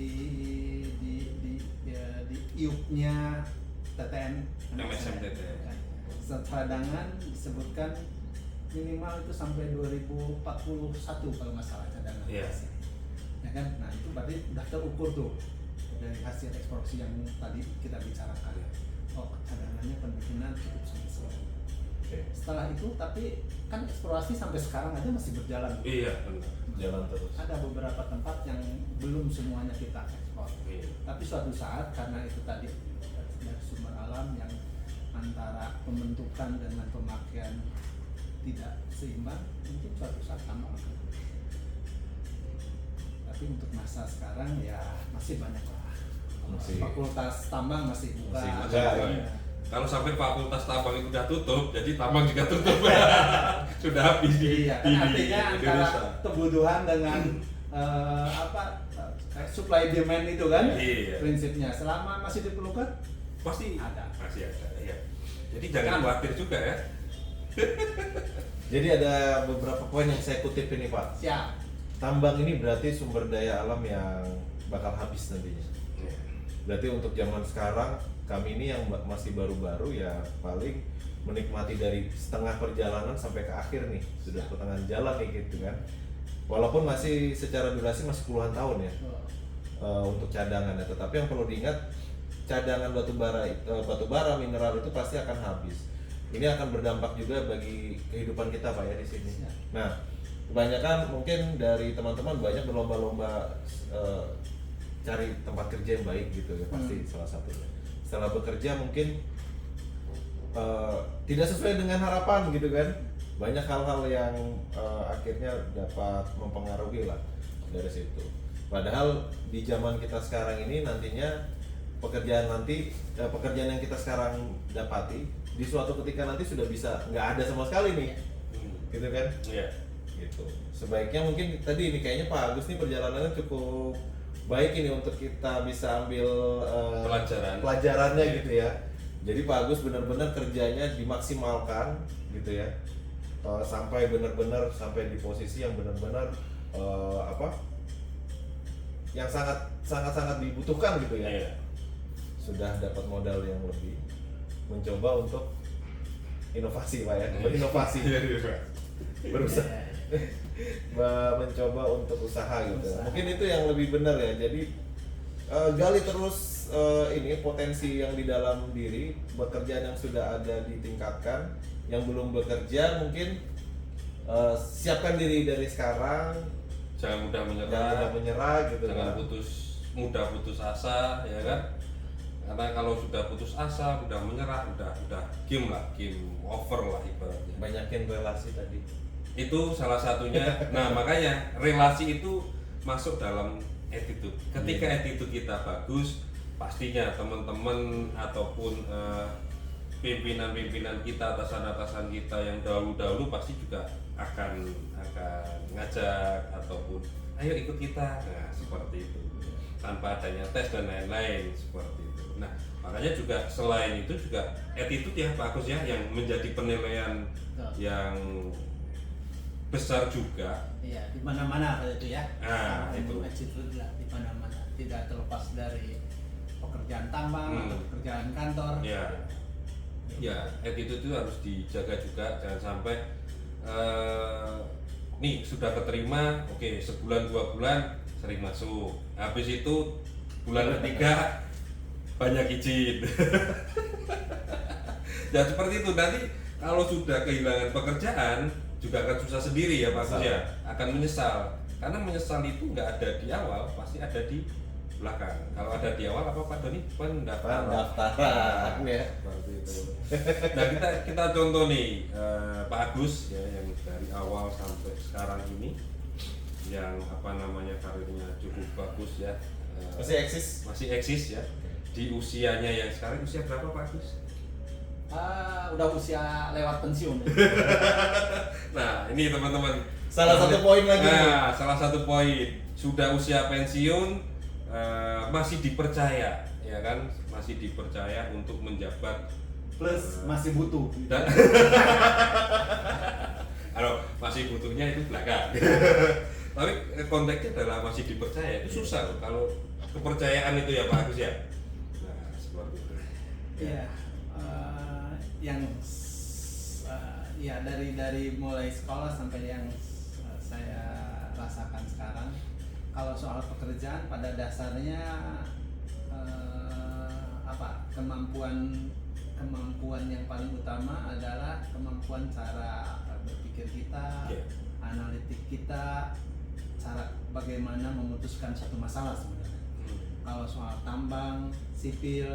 IUP-nya TTN MSMTT. cadangan disebutkan minimal itu sampai 2041 kalau nggak salah cadangan. Iya. Ya kan? Nah itu berarti udah terukur tuh dari hasil eksplorasi yang tadi kita bicarakan. Oh cadangannya kemungkinan cukup sampai sekarang. Oke. Setelah itu tapi kan eksplorasi sampai sekarang aja masih berjalan. Iya, benar. Jalan terus. Ada beberapa tempat yang belum semuanya kita ekspor. Iya. Tapi suatu saat karena itu tadi dari sumber alam yang antara pembentukan dengan pemakaian tidak seimbang, mungkin suatu saat tambang akan berubah. Tapi untuk masa sekarang ya masih banyak lah. Masih. Fakultas tambang masih buka. Masih buka, Ya. Kalau sampai fakultas tambang itu udah tutup, jadi tambang juga tutup. Sudah habis di, Iya, kan artinya antara Indonesia. kebutuhan dengan supply demand itu kan Iya. prinsipnya. Selama masih diperlukan Pasti ada. masih ada. Iya. Jadi jangan Kan. khawatir juga ya. Jadi ada beberapa poin yang saya kutip ini Pak. Siap. Tambang ini berarti sumber daya alam yang bakal habis nantinya. Iya. Berarti untuk zaman sekarang kami ini yang masih baru-baru ya paling menikmati dari setengah perjalanan sampai ke akhir nih, sudah pertengahan jalan nih gitu kan. Walaupun masih secara durasi masih puluhan tahun ya untuk cadangannya, tetapi yang perlu diingat cadangan batubara mineral itu pasti akan habis. Ini akan berdampak juga bagi kehidupan kita Pak ya di sini. Ya. Nah, kebanyakan mungkin dari teman-teman banyak berlomba-lomba cari tempat kerja yang baik gitu ya, pasti salah satunya. Setelah bekerja mungkin tidak sesuai dengan harapan gitu kan, banyak hal-hal yang akhirnya dapat mempengaruhi lah dari situ. Padahal di zaman kita sekarang ini nantinya pekerjaan yang kita sekarang dapati di suatu ketika nanti sudah bisa nggak ada sama sekali nih, gitu kan? Iya. Gitu. Sebaiknya mungkin tadi ini kayaknya Pak Agus nih perjalanannya cukup baik ini untuk kita bisa ambil pelajarannya Iya. gitu ya. Jadi Pak Agus benar-benar kerjanya dimaksimalkan gitu ya, sampai benar-benar sampai di posisi yang benar-benar yang sangat dibutuhkan gitu ya. Iya. Sudah dapat modal yang lebih, mencoba untuk inovasi Pak ya, berinovasi, berusaha. Mencoba untuk usaha gitu. Mungkin itu yang lebih benar ya. Jadi gali terus ini potensi yang di dalam diri, pekerjaan yang sudah ada ditingkatkan, yang belum bekerja mungkin siapkan diri dari sekarang, Jangan mudah menyerah. jangan mudah menyerah gitu Jangan kan. mudah putus asa ya kan. Karena kalau sudah putus asa, udah menyerah, udah game over lah ibaratnya. Banyakin relasi tadi. Itu salah satunya. Nah makanya relasi itu masuk dalam attitude. Ketika attitude kita bagus, pastinya teman-teman ataupun pimpinan-pimpinan kita, atasan-atasan kita yang dahulu-dahulu pasti juga akan ngajak ataupun ayo ikut kita. Nah seperti itu. Tanpa adanya tes dan lain-lain seperti itu. Nah makanya juga selain itu juga attitude ya Pak Agus ya yang menjadi penilaian yang besar juga. Iya, di mana-mana pada itu ya. Ah, itu. Attitude lah di mana-mana. Tidak terlepas dari pekerjaan tambang atau pekerjaan kantor. Ya, ya, attitude itu harus dijaga juga, jangan sampai nih sudah keterima, oke sebulan 2 bulan sering masuk, habis itu bulan ketiga banyak izin. Ya seperti itu, nanti kalau sudah kehilangan pekerjaan juga akan susah sendiri ya Pak Agus ya, akan menyesal, karena menyesal itu nggak ada di awal, pasti ada di belakang. Kalau ada di awal apa Pak Doni? Pendaftaran ya. Seperti itu. Nah kita contoh nih Pak Agus ya, yang dari awal sampai sekarang ini yang apa namanya karirnya cukup bagus ya, masih eksis ya di usianya yang sekarang. Usia berapa Pak Agus? Udah usia lewat pensiun. Nah ini teman-teman, Salah satu poin lagi. Nah, salah satu poin, sudah usia pensiun masih dipercaya ya kan, masih dipercaya untuk menjabat, Plus masih butuh. dan kalau masih butuhnya itu belakang. Tapi konteksnya adalah masih dipercaya, itu susah loh kalau kepercayaan itu ya Pak Agus ya. Nah seperti itu. Iya, yang ya dari mulai sekolah sampai yang saya rasakan sekarang, kalau soal pekerjaan pada dasarnya kemampuan yang paling utama adalah kemampuan cara berpikir kita, analitik kita, cara bagaimana memutuskan satu masalah sebenarnya. Kalau soal tambang, sipil,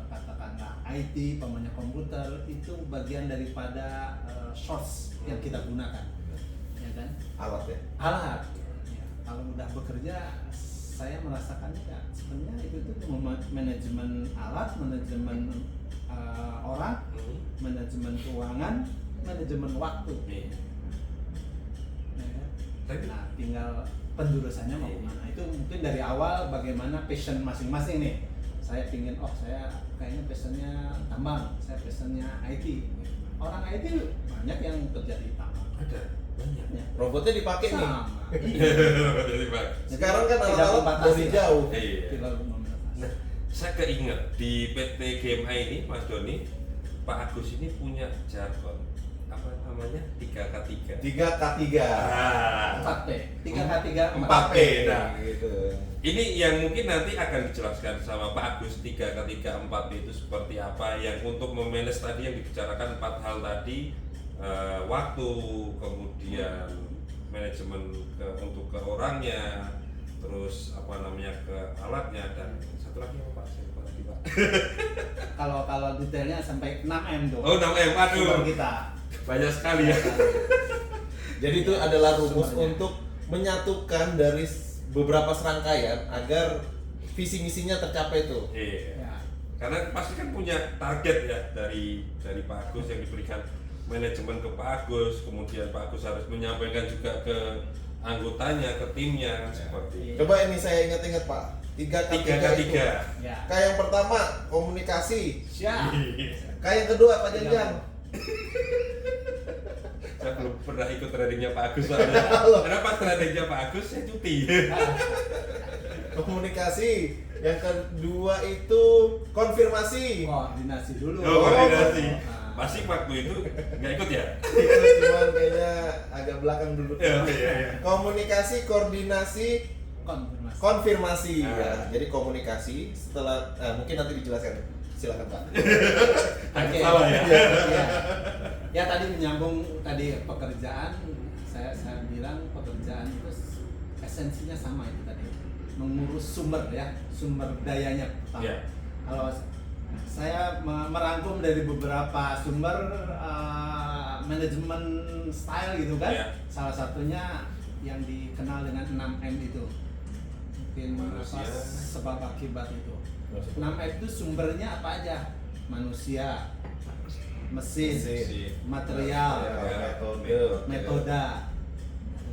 katakanlah IT, pemainnya komputer, itu bagian daripada source yang kita gunakan, ya kan? Alat ya. Alat. Ya, kalau udah bekerja, saya merasakannya ya, sebenarnya itu manajemen alat, manajemen orang, manajemen keuangan, manajemen waktu. Ya kan? Nah, tinggal penjurusannya mau kemana. Itu mungkin dari awal bagaimana passion masing-masing nih. Saya pingin, saya kayaknya passionnya tambang, saya passionnya IT. Orang IT banyak yang kerja di tambang. Ada banyak. Ya. Robotnya dipakai nih. Sama. Jadi Pak. Sekarang kan Tidak alat-alat membatasi dari lah. jauh. Iya. Tidak membatasi. Nah, saya keinget di PT GMI ini Mas Doni, Pak Agus ini punya jargon apa namanya 3K3. 3K3. Ah, 4P, 3K3, 4P. Nah, gitu. ini yang mungkin nanti akan dijelaskan sama Pak Agus 3K3 4P itu seperti apa, yang untuk memanage tadi yang dibicarakan 4 hal tadi, waktu, kemudian manajemen untuk ke orangnya, terus apa namanya ke alatnya, dan satu lagi apa Pak? Saya lupa lagi Pak. Kalau detailnya sampai 6M tuh. Oh 6M, aduh Sumber kita. banyak sekali ya. Jadi itu adalah rumus Sumbernya. untuk menyatukan dari beberapa serangkaian agar visi misinya tercapai tuh. Iya. Ya. Karena pasti kan punya target ya dari Pak Agus yang diberikan manajemen ke Pak Agus, kemudian Pak Agus harus menyampaikan juga ke anggotanya, ke timnya, seperti Coba ini saya ingat-ingat Pak. 3K3 itu. Ya. K yang pertama komunikasi. Siap. K yang kedua Pak Janjang. Saya belum pernah ikut trainingnya Pak Agus soalnya. Karena pas trainingnya Pak Agus saya cuti. Komunikasi. Yang kedua itu konfirmasi. Koordinasi dulu. Oh, koordinasi. Nah. Pasti waktu itu nggak ikut ya? Cuman kayaknya agak belakang dulu. Iya. Komunikasi, koordinasi, Konfirmasi. konfirmasi Ah. ya. Jadi komunikasi setelah mungkin nanti dijelaskan. Silakan Pak. Agak Oke. salah ya. Ya tadi menyambung tadi pekerjaan, saya bilang pekerjaan itu esensinya sama itu tadi, mengurus sumber ya, sumber dayanya pertama. Iya. Kalau saya merangkum dari beberapa sumber manajemen style gitu kan, Iya. salah satunya yang dikenal dengan 6M itu, mungkin Manusia. sebab akibat itu. 6M itu sumbernya apa aja? Manusia, mesin, material, metode,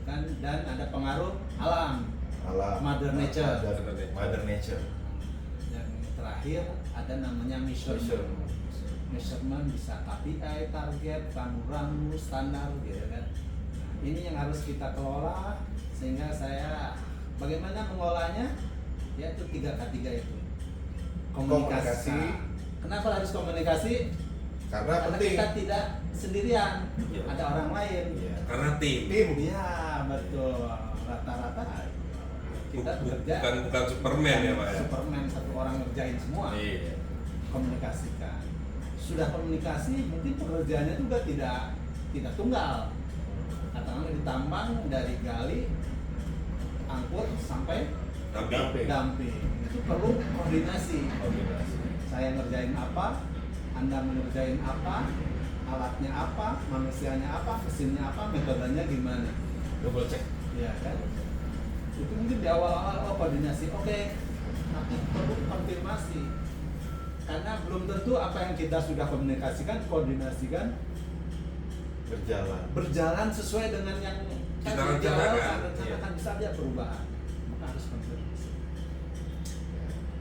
kan, dan ada pengaruh alam, Mother Nature. Mother Nature. yang terakhir ada namanya measurement. Measurement bisa KPI, target, rambu-rambu, standar gitu kan. Nah, Ini yang harus kita kelola sehingga saya bagaimana mengolahnya yaitu 3K3 itu. Komunikasi. Kenapa harus komunikasi? Karena penting. kita tidak sendirian, Iya. ada orang lain. Iya. Karena tim. Iya, betul. Rata-rata kita bekerja Bukan Superman ya Pak ya. Superman satu orang ngerjain semua. Iya. Komunikasikan. Sudah komunikasi, mungkin pekerjaannya juga tidak tunggal. Katakanlah ditambang dari gali, angkut sampai Tapi damping. Itu perlu koordinasi. Koordinasi. Saya ngerjain apa, Anda mengerjain apa, alatnya apa, manusianya apa, mesinnya apa, metodenya gimana. Double check. Ya kan? Itu mungkin di awal-awal koordinasi. Oke, tapi perlu konfirmasi. Karena belum tentu apa yang kita sudah koordinasikan berjalan sesuai dengan yang Kita rencanakan. rencanakan, bisa aja perubahan. Maka harus konfirmasi.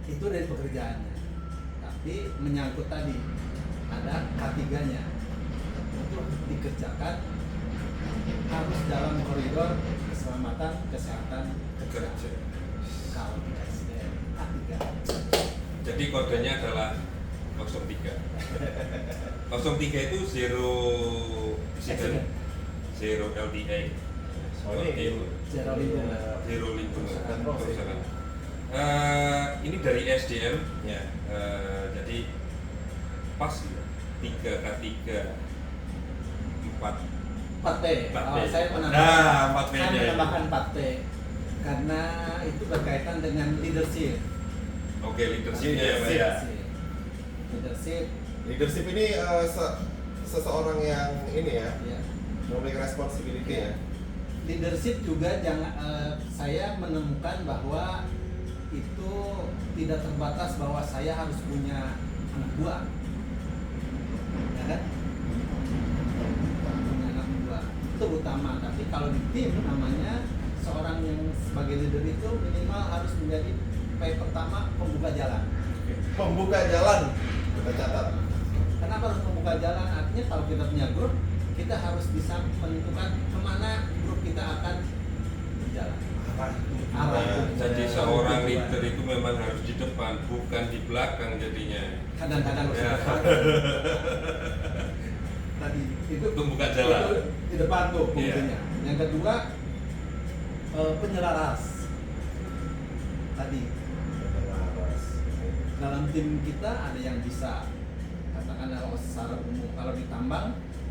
Itu dari pekerjaannya. Tapi menyangkut tadi ada K3-nya. Untuk dikerjakan harus dalam koridor keselamatan kesehatan kerja. Kalau tidak SDM K3. Jadi kodenya adalah 03. 03 itu zero accident, zero LTA. Seperti itu. Zero lingkungan. Zero lingkungan. Kerusakan. Ini dari SDM ya. Jadi pas ya. 3K3 4 4T. 4T. Saya Nah, 4T -nya saya ini. menambahkan 4T karena itu berkaitan dengan leadership. Oke, leadership-nya ya Pak ya. Leadership. Leadership ini seseorang yang ini ya, Ya. memiliki responsibility ya. Leadership juga saya menemukan bahwa itu tidak terbatas bahwa saya harus punya anak buah, ya kan? Punya anak buah itu utama. Tapi kalau di tim namanya seorang yang sebagai leader itu minimal harus menjadi pertama pembuka jalan. Pembuka jalan, kita catat. Kenapa harus membuka jalan? Artinya kalau kita punya grup, kita harus bisa menentukan kemana grup kita akan berjalan. Arah. Jadi seorang leader itu memang harus di depan, bukan di belakang jadinya. Kadang-kadang harus Ya. di depan. Tadi itu Untuk buka jalan. itu di depan tuh Iya. fungsinya. Yang kedua penyelaras. Tadi dalam tim kita ada yang bisa katakanlah secara umum kalau ditambang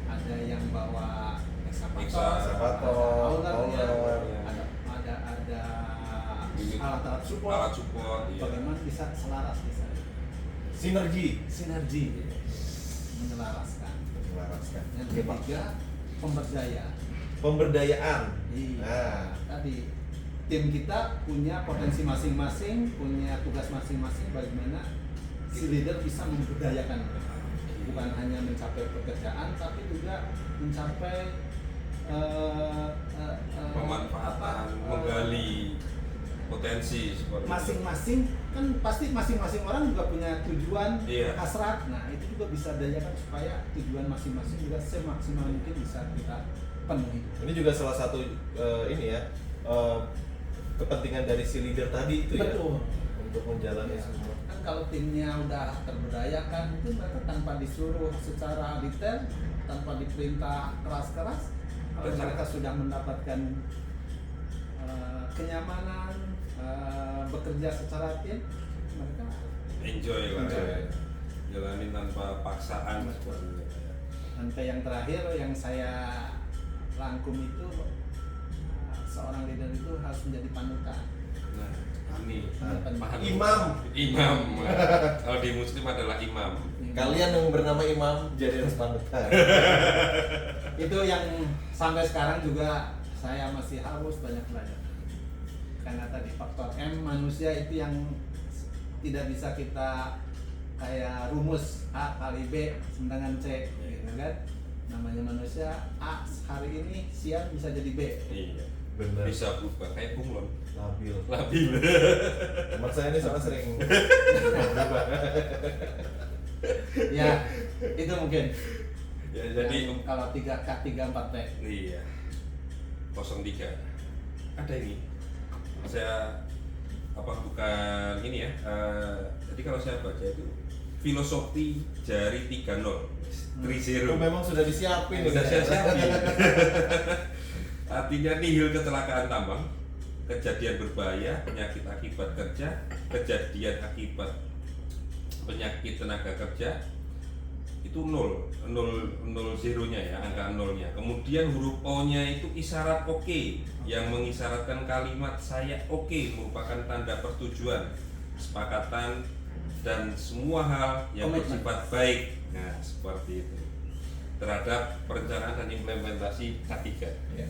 ada yang bawa Ekskavator, ownernya, owner. ada Unit. alat-alat support, Alat support, iya. bagaimana bisa selaras bisa Sinergi. menyelaraskan. Melaraskan. Yang ketiga pemberdaya. Pemberdayaan. Iya. Nah, Tadi tim kita punya potensi masing-masing, punya tugas masing-masing bagaimana si leader bisa memberdayakan mereka. Bukan hanya mencapai pekerjaan tapi juga mencapai Pemanfaatan, menggali potensi seperti itu. masing-masing kan pasti masing-masing orang juga punya tujuan Iya. hasrat. Nah, itu juga bisa dayakan supaya tujuan masing-masing juga semaksimal mungkin bisa kita penuhi. ini juga salah satu ini ya, kepentingan dari si leader tadi itu Betul. ya, untuk menjalani Ya, semua. kan kalau timnya udah terberdayakan mungkin mereka tanpa disuruh secara detail, tanpa diperintah keras-keras, kalau Betul. mereka sudah mendapatkan kenyamanan bekerja secara tim, mereka Enjoy lah Enjoy. ya. Jalanin tanpa paksaan seperti itu ya. sampai yang terakhir yang saya rangkum itu seorang leader itu harus menjadi panutan. Nah, ini paham. Imam. Imam. Kalau di muslim adalah imam. Kalian yang bernama Imam jadi harus panutan. Itu yang sampai sekarang juga saya masih harus banyak belajar. Karena tadi faktor M manusia itu yang tidak bisa kita kayak rumus A kali B dengan C gitu kan. Namanya manusia A hari ini siang bisa jadi B. Iya. Benar. Bisa berubah kayak bunglon. Labil. Labil. Teman saya ini soalnya sering Ya, itu mungkin. Ya jadi Yang kalau 3K 3 4T. iya. 03. Ada ini. Saya bukan ini ya. Jadi kalau saya baca itu filosofi jari 30. 30. Oh, memang sudah disiapin. Sudah ya? saya siapin. Artinya nihil kecelakaan tambang, kejadian berbahaya, penyakit akibat kerja, kejadian akibat penyakit tenaga kerja, itu nol zeronya ya, angka nolnya. Kemudian huruf O-nya itu isyarat oke, yang mengisyaratkan kalimat saya oke merupakan tanda persetujuan, kesepakatan dan semua hal yang bersifat baik. Nah, seperti itu. Terhadap perencanaan dan implementasi K3. Ya.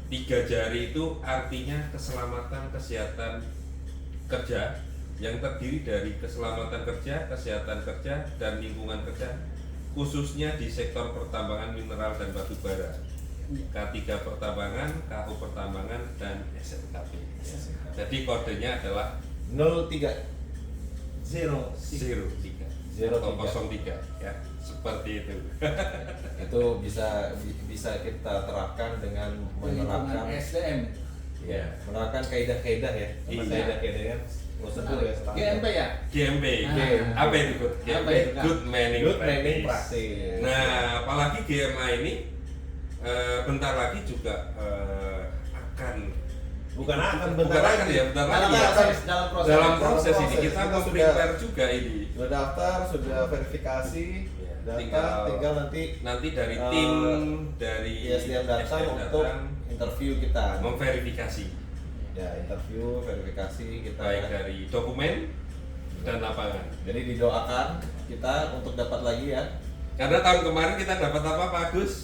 3 jari itu artinya keselamatan kesehatan kerja yang terdiri dari keselamatan kerja, kesehatan kerja, dan lingkungan kerja, khususnya di sektor pertambangan mineral dan batu bara. K3 pertambangan, KU pertambangan, dan SMKP. Jadi kodenya adalah 03 03 atau 03 ya, seperti itu. itu bisa kita terapkan dengan menerapkan SDM. ya, menerapkan kaidah-kaidah ya. Iya. Kaidah-kaidah kan prosedur ya, standar. GMP ya? GMP. Ah. Apa itu Good? GMP? Apa itu, Kak? Good Manning Good Manning Practice. Practice. Nah, apalagi GMA ini bentar lagi juga akan Bukan akan, bentar bentar lagi lagi. ya, bentar lagi. Dalam ya. proses. Dalam proses ini proses. kita Kita mau sudah- prepare juga ini. Sudah daftar, sudah verifikasi Ya, data, tinggal nanti dari eh, tim dari ISDM datang SDM untuk datang interview kita. memverifikasi Ya, interview, verifikasi kita. baik dari dokumen dan lapangan. Jadi didoakan kita untuk dapat lagi ya. Karena tahun kemarin kita dapat apa Pak Agus?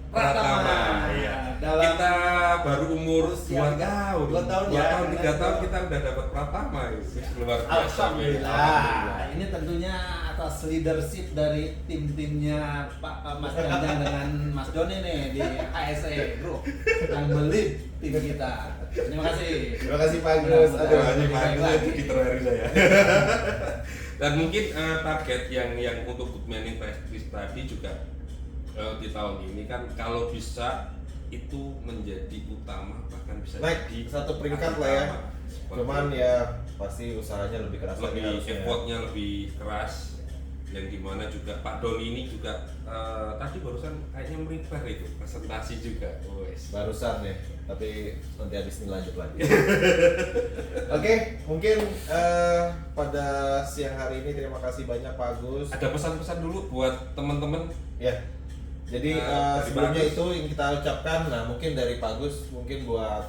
Pratama. Iya. Dalam Kita baru umur usia 2 tahun, 2 tahun 2 ya, tahun, 3 karena tahun itu- kita udah dapat Pratama itu. Luar biasa. Alhamdulillah. Ini tentunya atas leadership dari tim-timnya Pak Mas Danjang dengan Mas Doni nih di HSE Group yang melid tim kita. Terima kasih. Terima kasih Pak Agus. Mudah-mudahan Aduh, lebih baik lagi. Diterori saya. Dan mungkin target yang untuk Good Manning Practice tadi juga di tahun ini kan kalau bisa itu menjadi utama, bahkan bisa naik jadi satu peringkat lah ya. utama. Seperti Cuman itu. ya pasti usahanya lebih keras lagi lebih harusnya. effortnya lebih keras, yang dimana juga Pak Doni ini juga tadi barusan kayaknya prepare itu presentasi juga. Wes. Barusan ya, tapi nanti habis ini lanjut lagi. Oke, mungkin pada siang hari ini terima kasih banyak Pak Agus. Ada pesan-pesan dulu buat teman-teman. Ya, jadi Dari sebelumnya Pak Agus. itu yang kita ucapkan, nah mungkin dari Pak Agus, mungkin buat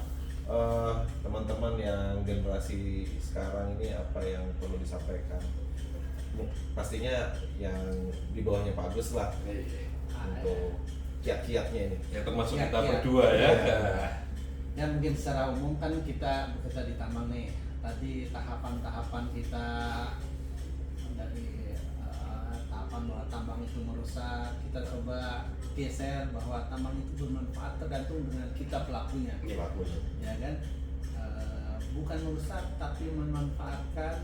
teman-teman yang generasi sekarang ini apa yang perlu disampaikan? Pastinya yang di bawahnya Pak Agus lah untuk kiat-kiatnya ini. Ya termasuk kita Kiat-kiat. berdua ya. Iya. Ya mungkin secara umum kan kita bekerja di tambang nih. Tadi tahapan-tahapan kita dari tahapan bahwa tambang itu merusak, kita coba geser bahwa tambang itu bermanfaat tergantung dengan kita pelakunya. Iya. Pelakunya. Ya kan, bukan merusak tapi memanfaatkan,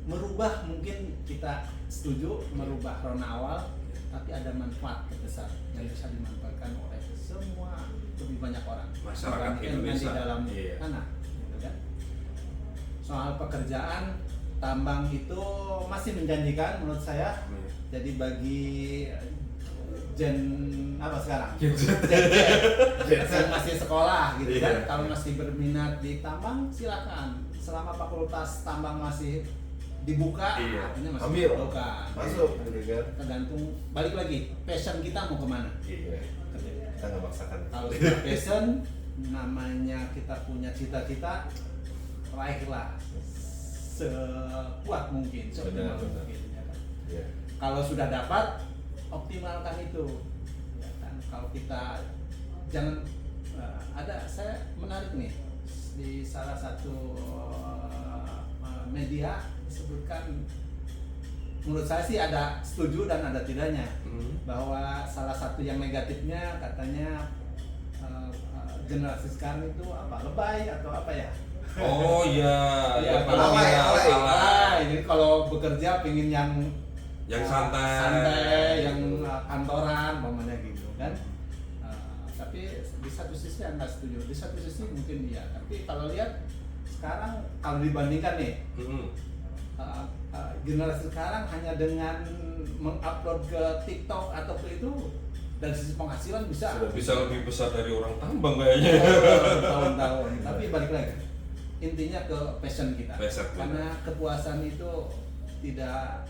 merubah. Mungkin kita setuju merubah rona awal, tapi ada manfaat terbesar yang bisa dimanfaatkan oleh semua, lebih banyak orang Masyarakat dibandingkan Indonesia. di dalam Iya. tanah, gitu kan. Soal pekerjaan tambang itu masih menjanjikan menurut saya. Jadi bagi Gen apa sekarang? Gen Z. Gen Z masih sekolah gitu Iya. kan. Kalau masih berminat di tambang silakan. Selama fakultas tambang masih dibuka, Iya. artinya masih Ambil. dibuka. Masuk gitu kan. Tergantung, balik lagi passion kita mau kemana. Iya. Kita nggak maksakan. Kalau sudah passion, namanya kita punya cita-cita, raihlah sekuat mungkin, seoptimal Benar. mungkin. Ya kan? Iya. Kalau sudah dapat, optimalkan itu. Ya kan? Kalau kita jangan saya menarik nih di salah satu media disebutkan, menurut saya sih ada setuju dan ada tidaknya, bahwa salah satu yang negatifnya katanya generasi sekarang itu apa, lebay atau apa ya? Oh iya, Ya, yang kalau alay, alay. ini kalau bekerja pingin yang santai. yang kantoran, umpamanya gitu kan. Tapi di di satu sisi saya nggak setuju, di satu sisi mungkin iya, tapi kalau lihat sekarang kalau dibandingkan nih generasi sekarang hanya dengan mengupload ke TikTok atau ke itu dari sisi penghasilan bisa lebih besar dari orang tambang kayaknya. tahun-tahun. Tapi balik lagi intinya ke passion kita. Karena kepuasan itu tidak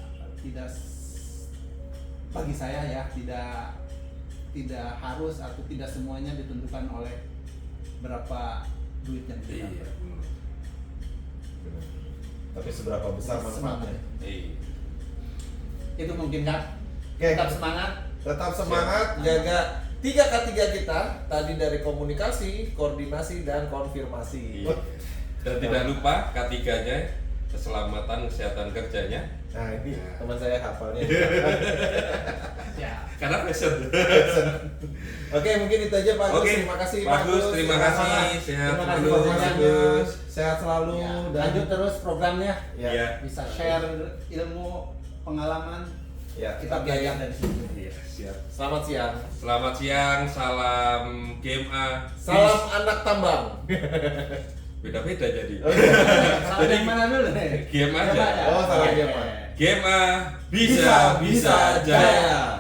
bagi saya ya tidak harus atau tidak semuanya ditentukan oleh berapa duit yang kita Iya. Tapi seberapa besar manfaatnya? Iya. itu mungkin kan. Oke. Tetap semangat. Tetap semangat, jaga 3K3 kita tadi dari komunikasi, koordinasi, dan konfirmasi. Iya. Dan tidak lupa K3-nya, keselamatan kesehatan kerjanya. Nah ini teman saya hafalnya. Ya. Karena passion. Oke, mungkin itu aja Pak Agus. Oke, Terima kasih Pak Agus, terima kasih. Sehat Terima kasih selalu, Pak informasinya. Agus. Sehat selalu Ya, dan lanjut terus programnya. Ya. Iya. Bisa share ilmu, pengalaman. Ya, Kita oke. belajar dari situ. Iya, siap. Selamat siang. Selamat siang, salam GMA. Salam anak tambang. Beda-beda jadi. Salam yang mana dulu nih? Game aja. Game aja. Oh, salam Oke. game. GMA bisa jaya.